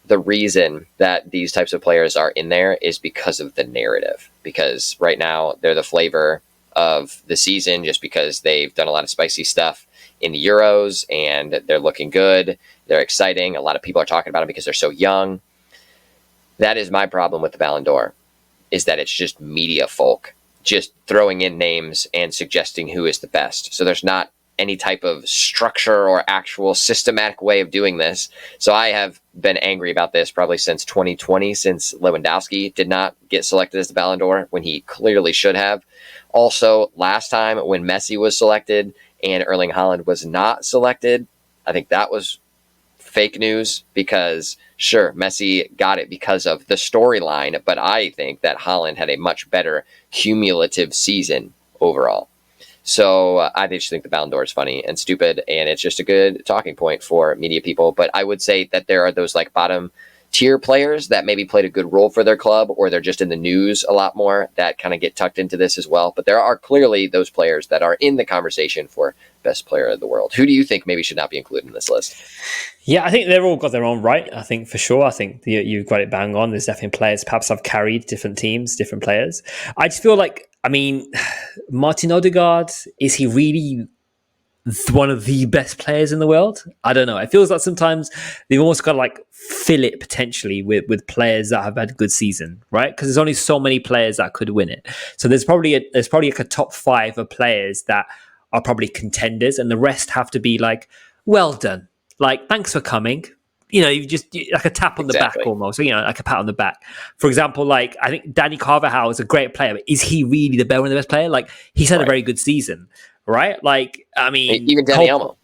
the reason that these types of players are in there is because of the narrative. Because right now they're the flavor of the season just because they've done a lot of spicy stuff in the Euros and they're looking good. They're exciting. A lot of people are talking about them because they're so young. That is my problem with the Ballon d'Or, is that it's just media folk just throwing in names and suggesting who is the best. So there's not any type of structure or actual systematic way of doing this. So I have been angry about this probably since 2020, since Lewandowski did not get selected as the Ballon d'Or when he clearly should have. Also, last time when Messi was selected and Erling Haaland was not selected, I think that was fake news because, sure, Messi got it because of the storyline, but I think that Haaland had a much better cumulative season overall. So I just think the Ballon d'Or is funny and stupid, and it's just a good talking point for media people. But I would say that there are those like bottom tier players that maybe played a good role for their club, or they're just in the news a lot more, that kind of get tucked into this as well. But there are clearly those players that are in the conversation for best player of the world. Who do you think maybe should not be included in this list? Yeah, I think they've all got their own right. I think for sure. I think you've got it bang on. There's definitely players perhaps have carried different teams, different players. I just feel like I mean, Martin Odegaard, is he really one of the best players in the world? I don't know. It feels like sometimes they've almost got to like fill it potentially with players that have had a good season, right? Because there's only so many players that could win it. So there's probably like a top 5 of players that are probably contenders, and the rest have to be like, well done, like thanks for coming. Like a tap on the back Exactly. almost, like a pat on the back. For example, like I think Danny Carvajal is a great player, but is he really the one of the best player? Like he's had a Right. very good season, right? Like I mean, Even Danny Elmo.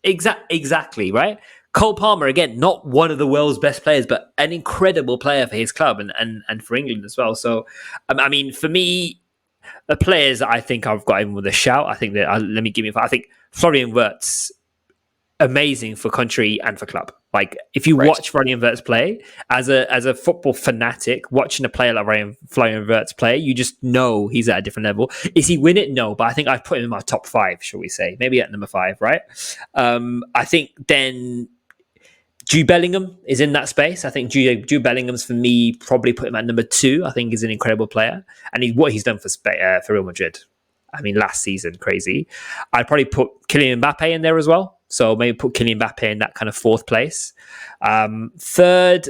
Exactly, right? Cole Palmer, again, not one of the world's best players, but an incredible player for his club and for England as well. So, I mean, for me, the players that I think I've got in with a shout, I think that I think Florian Wirtz, amazing for country and for club. Like if you Right. watch Florian Wirtz play as a football fanatic, watching a player like Florian Wirtz play, you just know he's at a different level. Is he win it? No, but I think I'd put him in my top 5, shall we say? Maybe at number 5, right? I think then Jude Bellingham is in that space. I think Jude Bellingham's, for me, probably put him at number 2. I think he's an incredible player, and what he's done for Real Madrid. I mean, last season, crazy. I'd probably put Kylian Mbappe in there as well. So maybe put Kylian Mbappe in that kind of 4th place. Third,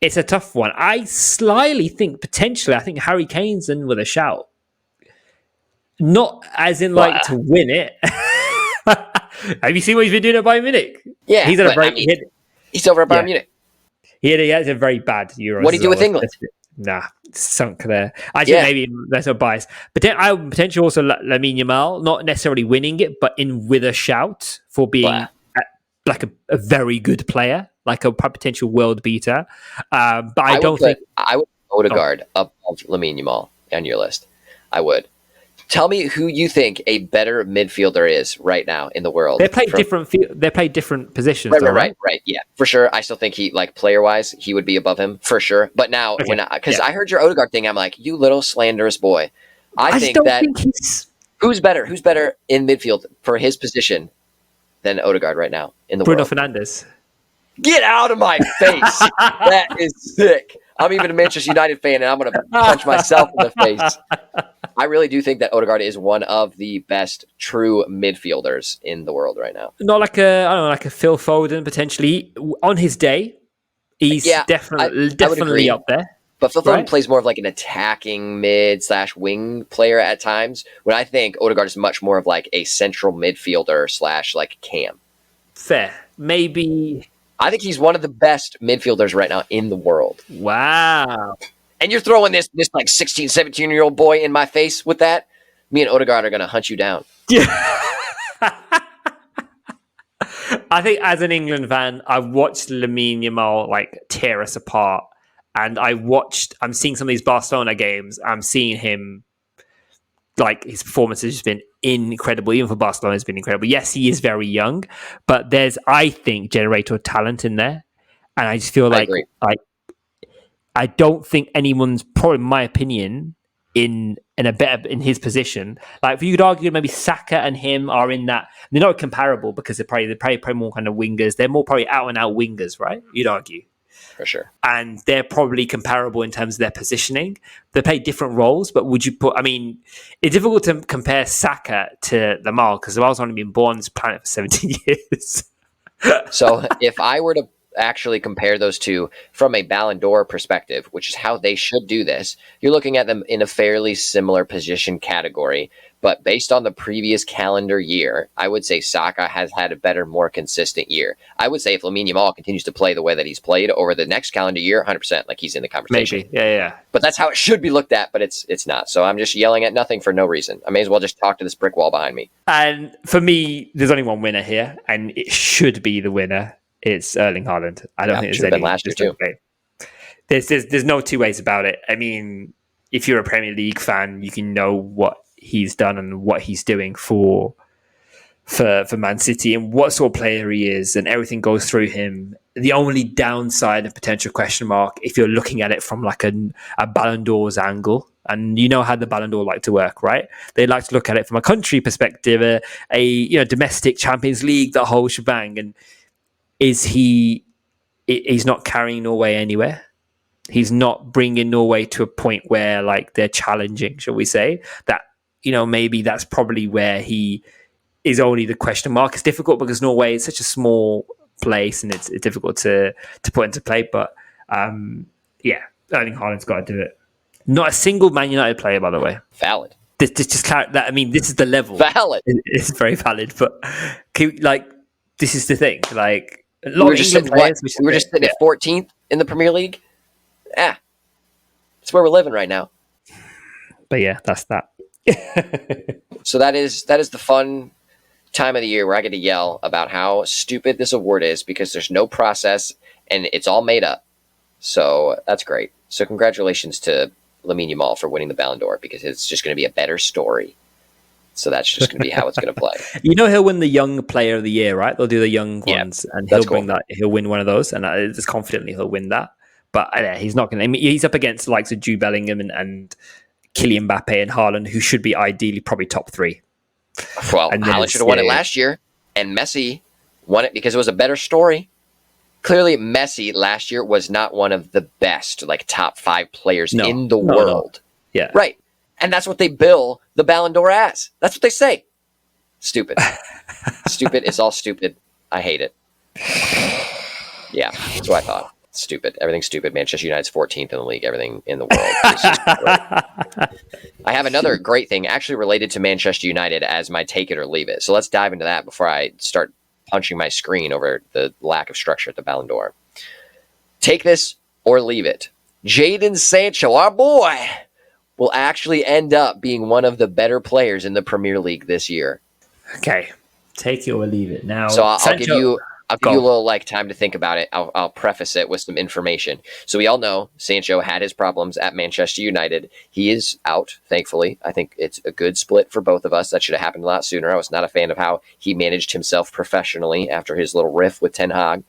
it's a tough one. I slyly think potentially, I think Harry Kane's in with a shout. Not as in like to win it. Have you seen what he's been doing at Bayern Munich? Yeah, he's he's over at Bayern Munich. He had a very bad Euros. What do you do with England? Nah, sunk there. I think maybe that's a bias. But then I would potentially also Lamine Yamal, not necessarily winning it, but in with a shout for being like a very good player, like a potential world beater. But I don't think I would put Odegaard above Lamine Yamal on your list. I would. Tell me who you think a better midfielder is right now in the world. They play different positions. Right. Yeah, for sure. I still think he, like player wise, he would be above him for sure. But now, because I heard your Odegaard thing, I'm like, you little slanderous boy. I think he's who's better in midfield for his position than Odegaard right now in the Bruno world. Fernandes. Get out of my face! That is sick. I'm even a Manchester United fan, and I'm going to punch myself in the face. I really do think that Odegaard is one of the best true midfielders in the world right now. Not like like a Phil Foden potentially on his day. He's definitely up there. But Phil Foden plays more of like an attacking mid/wing player at times. When I think Odegaard is much more of like a central midfielder / like cam. Fair, maybe. I think he's one of the best midfielders right now in the world. Wow. And you're throwing this like 16, 17-year-old boy in my face with that? Me and Odegaard are going to hunt you down. Yeah. I think as an England fan, I've watched Lamine Yamal like tear us apart. And I'm seeing some of these Barcelona games. I'm seeing him, like his performance has just been incredible. Even for Barcelona, it's been incredible. Yes, he is very young, but there's, I think, generator talent in there. And I just feel like I don't think anyone's, probably in my opinion, in his position. Like, you could argue maybe Saka and him are in that. They're not comparable because they're probably more kind of wingers. They're more probably out and out wingers, right? You'd argue. For sure. And they're probably comparable in terms of their positioning. They play different roles, but would you put, I mean, it's difficult to compare Saka to Yamal because Yamal's only been born on this planet for 17 years. So if I were to actually compare those two from a Ballon d'Or perspective, which is how they should do this, you're looking at them in a fairly similar position category. But based on the previous calendar year, I would say Saka has had a better, more consistent year. I would say if Lamine Yamal continues to play the way that he's played over the next calendar year, 100%, like he's in the conversation. Maybe, yeah. But that's how it should be looked at, but it's not. So I'm just yelling at nothing for no reason. I may as well just talk to this brick wall behind me. And for me, there's only one winner here, and it should be the winner. It's Erling Haaland. I don't think there's any. Last year too. There's no two ways about it. I mean, if you're a Premier League fan, you can know what he's done and what he's doing for Man City and what sort of player he is, and everything goes through him. The only downside and potential question mark, if you're looking at it from like a Ballon d'Or's angle, and you know how the Ballon d'Or like to work, right? They like to look at it from a country perspective, a domestic Champions League, the whole shebang. And he's not carrying Norway anywhere. He's not bringing Norway to a point where like they're challenging, shall we say? That, maybe that's probably where he is only the question mark. It's difficult because Norway is such a small place and it's difficult to put into play. But yeah, Erling Haaland's got to do it. Not a single Man United player, by the way. Valid. This just that. I mean, this is the level. Valid. It's very valid, but like this is the thing. Like a We lot were of just England sitting, players. we were just sitting at 14th in the Premier League. Yeah, that's where we're living right now. But yeah, that's that. So that is the fun time of the year where I get to yell about how stupid this award is because there's no process and it's all made up. So that's great. So congratulations to Lamine Yamal for winning the Ballon d'Or because it's just going to be a better story. So that's just going to be how it's going to play. He'll win the Young Player of the Year, right? They'll do the young ones, and he'll bring that. He'll win one of those, and just confidently he'll win that. But he's not going to. He's up against the likes of Jude Bellingham and Kylian Mbappe and Haaland, who should be ideally probably top 3. Well, Haaland should have won it last year, and Messi won it because it was a better story. Clearly, Messi last year was not one of the best, like top 5 players in the world. No. Yeah, right. And that's what they bill the Ballon d'Or as. That's what they say. Stupid. Stupid. It's all stupid. I hate it. Yeah, that's what I thought. Stupid. Everything's stupid. Manchester United's 14th in the league. Everything in the world is just great. I have another great thing actually related to Manchester United as my take it or leave it. So let's dive into that before I start punching my screen over the lack of structure at the Ballon d'Or. Take this or leave it. Jadon Sancho, our boy, will actually end up being one of the better players in the Premier League this year. Okay. Take it or leave it. Now, so I'll give you a little time to think about it. I'll preface it with some information. So we all know Sancho had his problems at Manchester United. He is out, thankfully. I think it's a good split for both of us. That should have happened a lot sooner. I was not a fan of how he managed himself professionally after his little riff with Ten Hag.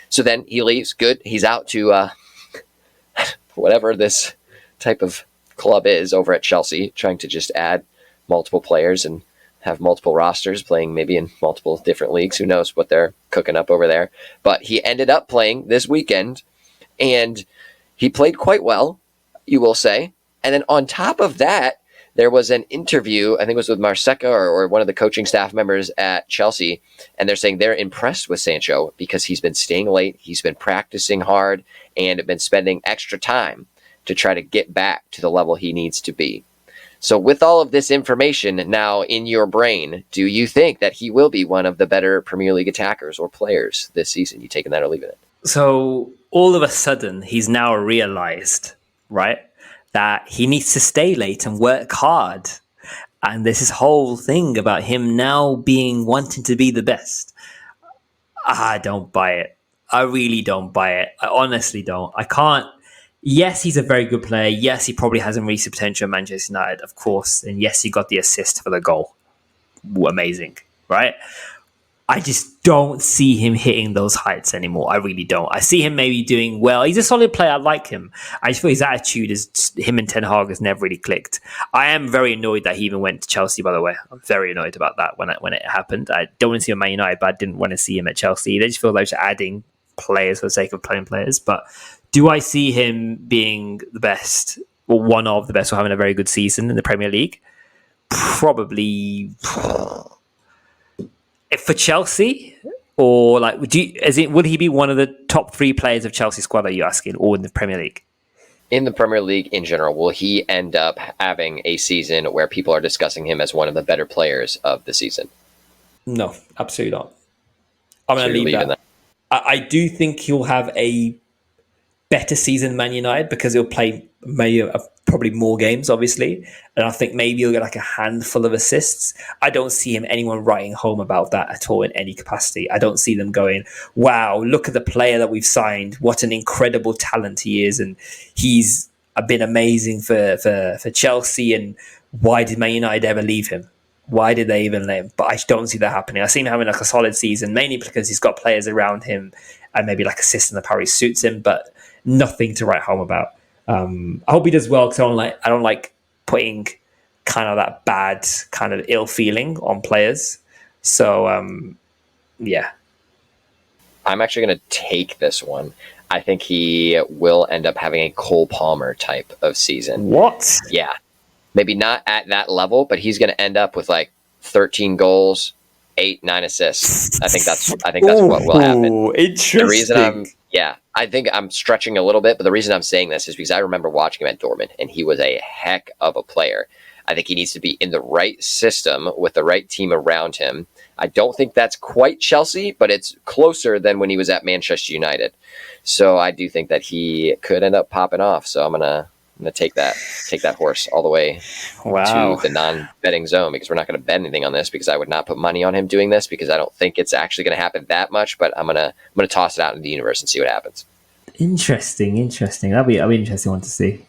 So then he leaves. Good. He's out to whatever this type of club is over at Chelsea, trying to just add multiple players and have multiple rosters playing maybe in multiple different leagues. Who knows what they're cooking up over there. But he ended up playing this weekend, and he played quite well, you will say. And then on top of that, there was an interview, I think it was with Marseca or one of the coaching staff members at Chelsea, and they're saying they're impressed with Sancho because he's been staying late, he's been practicing hard, and been spending extra time to try to get back to the level he needs to be. So with all of this information now in your brain, do you think that he will be one of the better Premier League attackers or players this season? You taking that or leaving it? So all of a sudden, he's now realized, right, that he needs to stay late and work hard. And there's this whole thing about him now wanting to be the best. I don't buy it. I really don't buy it. I honestly don't. I can't. Yes, he's a very good player. Yes, he probably hasn't reached the potential of Manchester United, of course. And yes, he got the assist for the goal. Amazing, right? I just don't see him hitting those heights anymore. I really don't. I see him maybe doing well. He's a solid player. I like him. I just feel his attitude is him and Ten Hag has never really clicked. I am very annoyed that he even went to Chelsea, by the way. I'm very annoyed about that when it happened. I don't want to see him at Man United, but I didn't want to see him at Chelsea. They just feel like just adding players for the sake of playing players. But do I see him being the best, or one of the best, or having a very good season in the Premier League? Probably. For Chelsea, or like, would he be one of the top 3 players of Chelsea squad? Are you asking, or in the Premier League? In the Premier League in general, will he end up having a season where people are discussing him as one of the better players of the season? No, absolutely not. I'm going to leave that. I do think he'll have a better season than Man United because he'll play probably more games, obviously. And I think maybe he'll get like a handful of assists. I don't see anyone writing home about that at all in any capacity. I don't see them going, wow, look at the player that we've signed. What an incredible talent he is. And he's been amazing for Chelsea. And why did Man United ever leave him? Why did they even let him? But I don't see that happening. I see him having like a solid season, mainly because he's got players around him and maybe like a system that probably suits him, but nothing to write home about. I hope he does well because I don't like putting kind of that bad kind of ill feeling on players. So yeah. I'm actually going to take this one. I think he will end up having a Cole Palmer type of season. What? Yeah. Maybe not at that level, but he's going to end up with like 13 goals, 8-9 assists. I think that's what will happen. The reason Interesting. I think I'm stretching a little bit, but the reason I'm saying this is because I remember watching him at Dortmund, and he was a heck of a player. I think he needs to be in the right system with the right team around him. I don't think that's quite Chelsea, but it's closer than when he was at Manchester United. So I do think that he could end up popping off. So I'm gonna take that horse all the way Wow. to the non-betting zone, because we're not going to bet anything on this, because I would not put money on him doing this, because I don't think it's actually going to happen that much. But I'm gonna toss it out into the universe and see what happens. Interesting. That'll be an interesting one to see.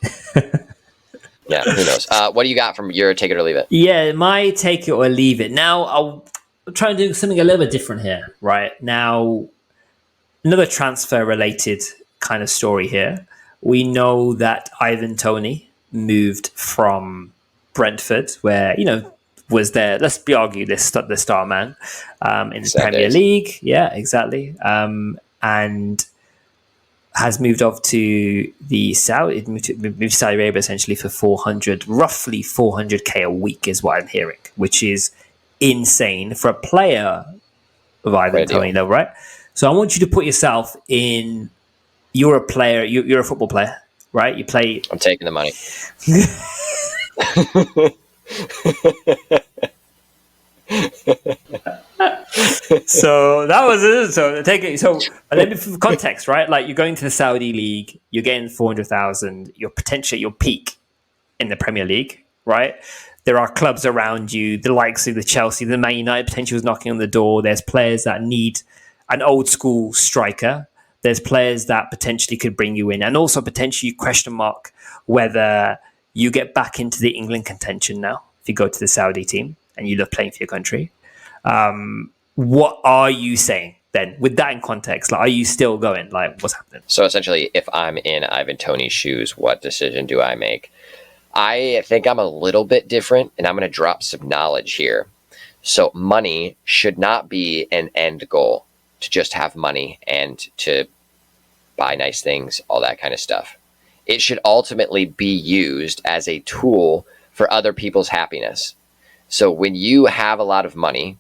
Yeah, who knows? What do you got from your take it or leave it? Yeah, my take it or leave it. Now, I'll try and do something a little bit different here, right? Now, another transfer related kind of story here. We know that Ivan Toney moved from Brentford, where, was there, let's be argued, the star man in the Premier League. Yeah, exactly. And has moved off to moved to Saudi Arabia essentially for roughly 400k a week is what I'm hearing, which is insane for a player of Ivan Toney, though, right? So I want you to put yourself in. You're a player. You're a football player, right? You play. I'm taking the money. So that was it. So take it. So let me for context, right? Like, you're going to the Saudi league, you're getting 400,000. You're potentially at your peak in the Premier League, right? There are clubs around you, the likes of the Chelsea, the Man United potentially was knocking on the door. There's players that need an old school striker. There's players that potentially could bring you in, and also potentially question mark whether you get back into the England contention now if you go to the Saudi team and you love playing for your country. What are you saying then with that in context? Like, are you still going? Like, what's happening? So essentially, if I'm in Ivan Toney's shoes, what decision do I make? I think I'm a little bit different, and I'm going to drop some knowledge here. So money should not be an end goal, to just have money and to buy nice things, all that kind of stuff. It should ultimately be used as a tool for other people's happiness. So when you have a lot of money,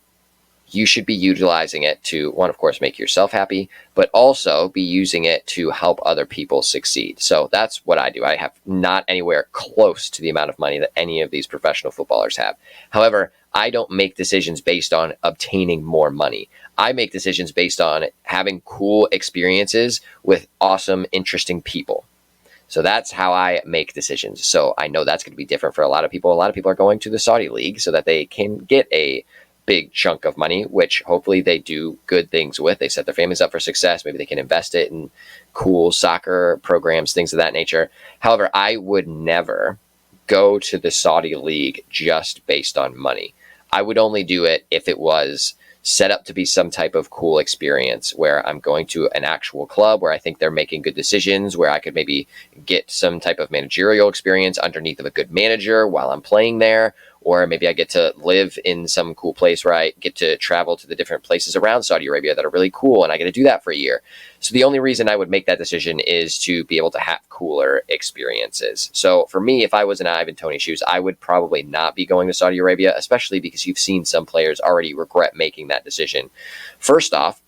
you should be utilizing it to, one, of course, make yourself happy, but also be using it to help other people succeed. So that's what I do. I have not anywhere close to the amount of money that any of these professional footballers have. However, I don't make decisions based on obtaining more money. I make decisions based on having cool experiences with awesome, interesting people. So that's how I make decisions. So I know that's going to be different for a lot of people. A lot of people are going to the Saudi League so that they can get a big chunk of money, which hopefully they do good things with. They set their families up for success. Maybe they can invest it in cool soccer programs, things of that nature. However, I would never go to the Saudi League just based on money. I would only do it if it was set up to be some type of cool experience where I'm going to an actual club where I think they're making good decisions, where I could maybe get some type of managerial experience underneath of a good manager while I'm playing there. Or maybe I get to live in some cool place where I get to travel to the different places around Saudi Arabia that are really cool, and I get to do that for a year. So the only reason I would make that decision is to be able to have cooler experiences. So for me, if I was in Ivan Toney's shoes, I would probably not be going to Saudi Arabia, especially because you've seen some players already regret making that decision. First off,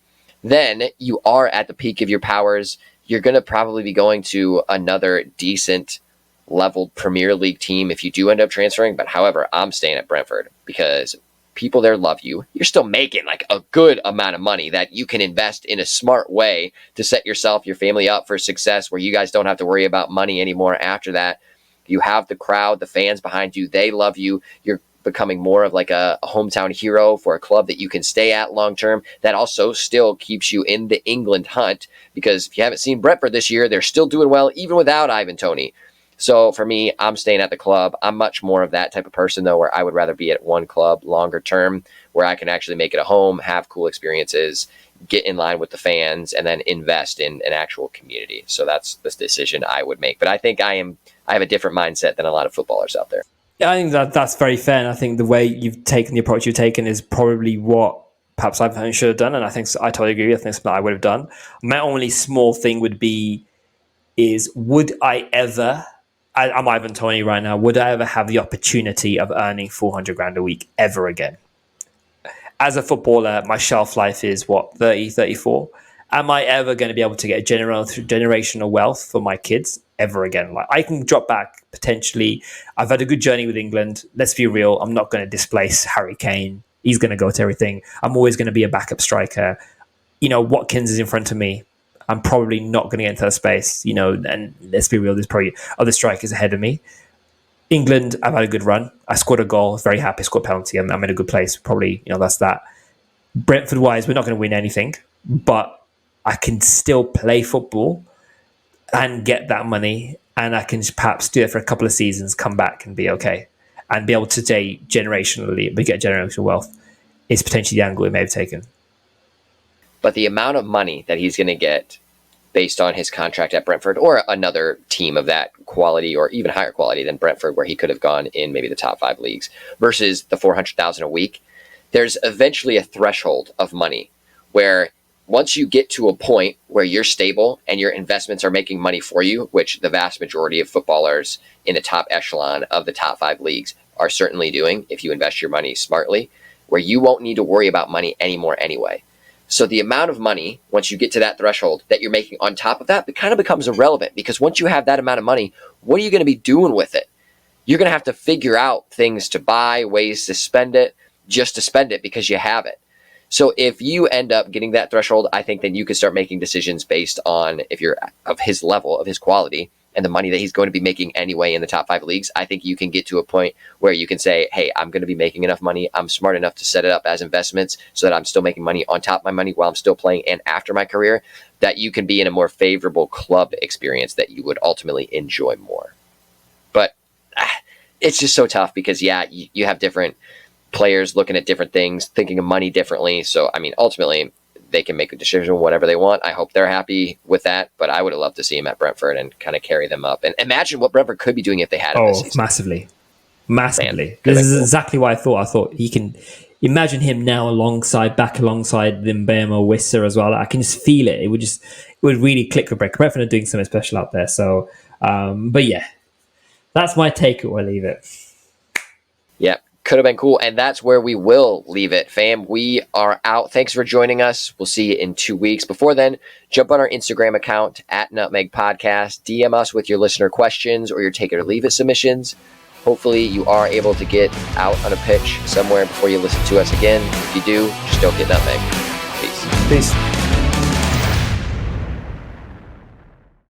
then you are at the peak of your powers. You're going to probably be going to another decent leveled Premier League team if you do end up transferring. But however, I'm staying at Brentford because people there love you. You're still making like a good amount of money that you can invest in a smart way to set yourself, your family up for success, where you guys don't have to worry about money anymore after that. You have the crowd, the fans behind you. They love you. You're becoming more of like a hometown hero for a club that you can stay at long term. That also still keeps you in the England hunt, because if you haven't seen Brentford this year, they're still doing well even without Ivan Toney. So for me, I'm staying at the club. I'm much more of that type of person, though, where I would rather be at one club longer term, where I can actually make it a home, have cool experiences, get in line with the fans, and then invest in an actual community. So that's the decision I would make. But I think I have a different mindset than a lot of footballers out there. Yeah, I think that's very fair. And I think the way you've taken the approach you've taken is probably what perhaps I should have done, and I think I totally agree. I think something I would have done. My only small thing would be is would I ever? I'm Ivan Toney right now. Would I ever have the opportunity of earning 400 grand a week ever again? As a footballer, my shelf life is what, 30, 34. Am I ever going to be able to get generational wealth for my kids ever again? Like, I can drop back potentially. I've had a good journey with England. Let's be real. I'm not going to displace Harry Kane. He's going to go to everything. I'm always going to be a backup striker. Watkins is in front of me. I'm probably not going to get into that space, and let's be real, there's probably other strikers ahead of me. England, I've had a good run. I scored a goal, very happy, scored a penalty. I'm in a good place. Probably, that's that. Brentford-wise, we're not going to win anything, but I can still play football and get that money, and I can perhaps do it for a couple of seasons, come back and be okay, and be able to say generationally, but get generational wealth is potentially the angle we may have taken. But the amount of money that he's going to get based on his contract at Brentford or another team of that quality or even higher quality than Brentford, where he could have gone in maybe the top 5 leagues, versus the $400,000 a week, there's eventually a threshold of money where once you get to a point where you're stable and your investments are making money for you, which the vast majority of footballers in the top echelon of the top 5 leagues are certainly doing if you invest your money smartly, where you won't need to worry about money anymore anyway. So the amount of money, once you get to that threshold, that you're making on top of that, it kind of becomes irrelevant, because once you have that amount of money, what are you going to be doing with it? You're going to have to figure out things to buy, ways to spend it, just to spend it because you have it. So if you end up getting that threshold, I think then you can start making decisions based on, if you're of his level, of his quality, and the money that he's going to be making anyway in the top 5 leagues. I think you can get to a point where you can say, hey, I'm going to be making enough money. I'm smart enough to set it up as investments so that I'm still making money on top of my money while I'm still playing and after my career, that you can be in a more favorable club experience that you would ultimately enjoy more. But it's just so tough because, you have different players looking at different things, thinking of money differently. So, ultimately, they can make a decision whatever they want. I hope they're happy with that, but I would have loved to see him at Brentford and kind of carry them up. And imagine what Brentford could be doing if they had him this season. Massively. This is exactly what I thought. I thought he can imagine him now back alongside Mbeumo, Wissa as well. I can just feel it. It would really click with Brentford. Brentford are doing something special out there. So, but yeah, that's my take. We'll leave it. Yeah. Could have been cool. And that's where we will leave it, fam. We are out. Thanks for joining us. We'll see you in 2 weeks. Before then, jump on our Instagram account at Nutmegged Podcast. DM us with your listener questions or your take it or leave it submissions. Hopefully you are able to get out on a pitch somewhere before you listen to us again. If you do, just don't get nutmegged. Peace.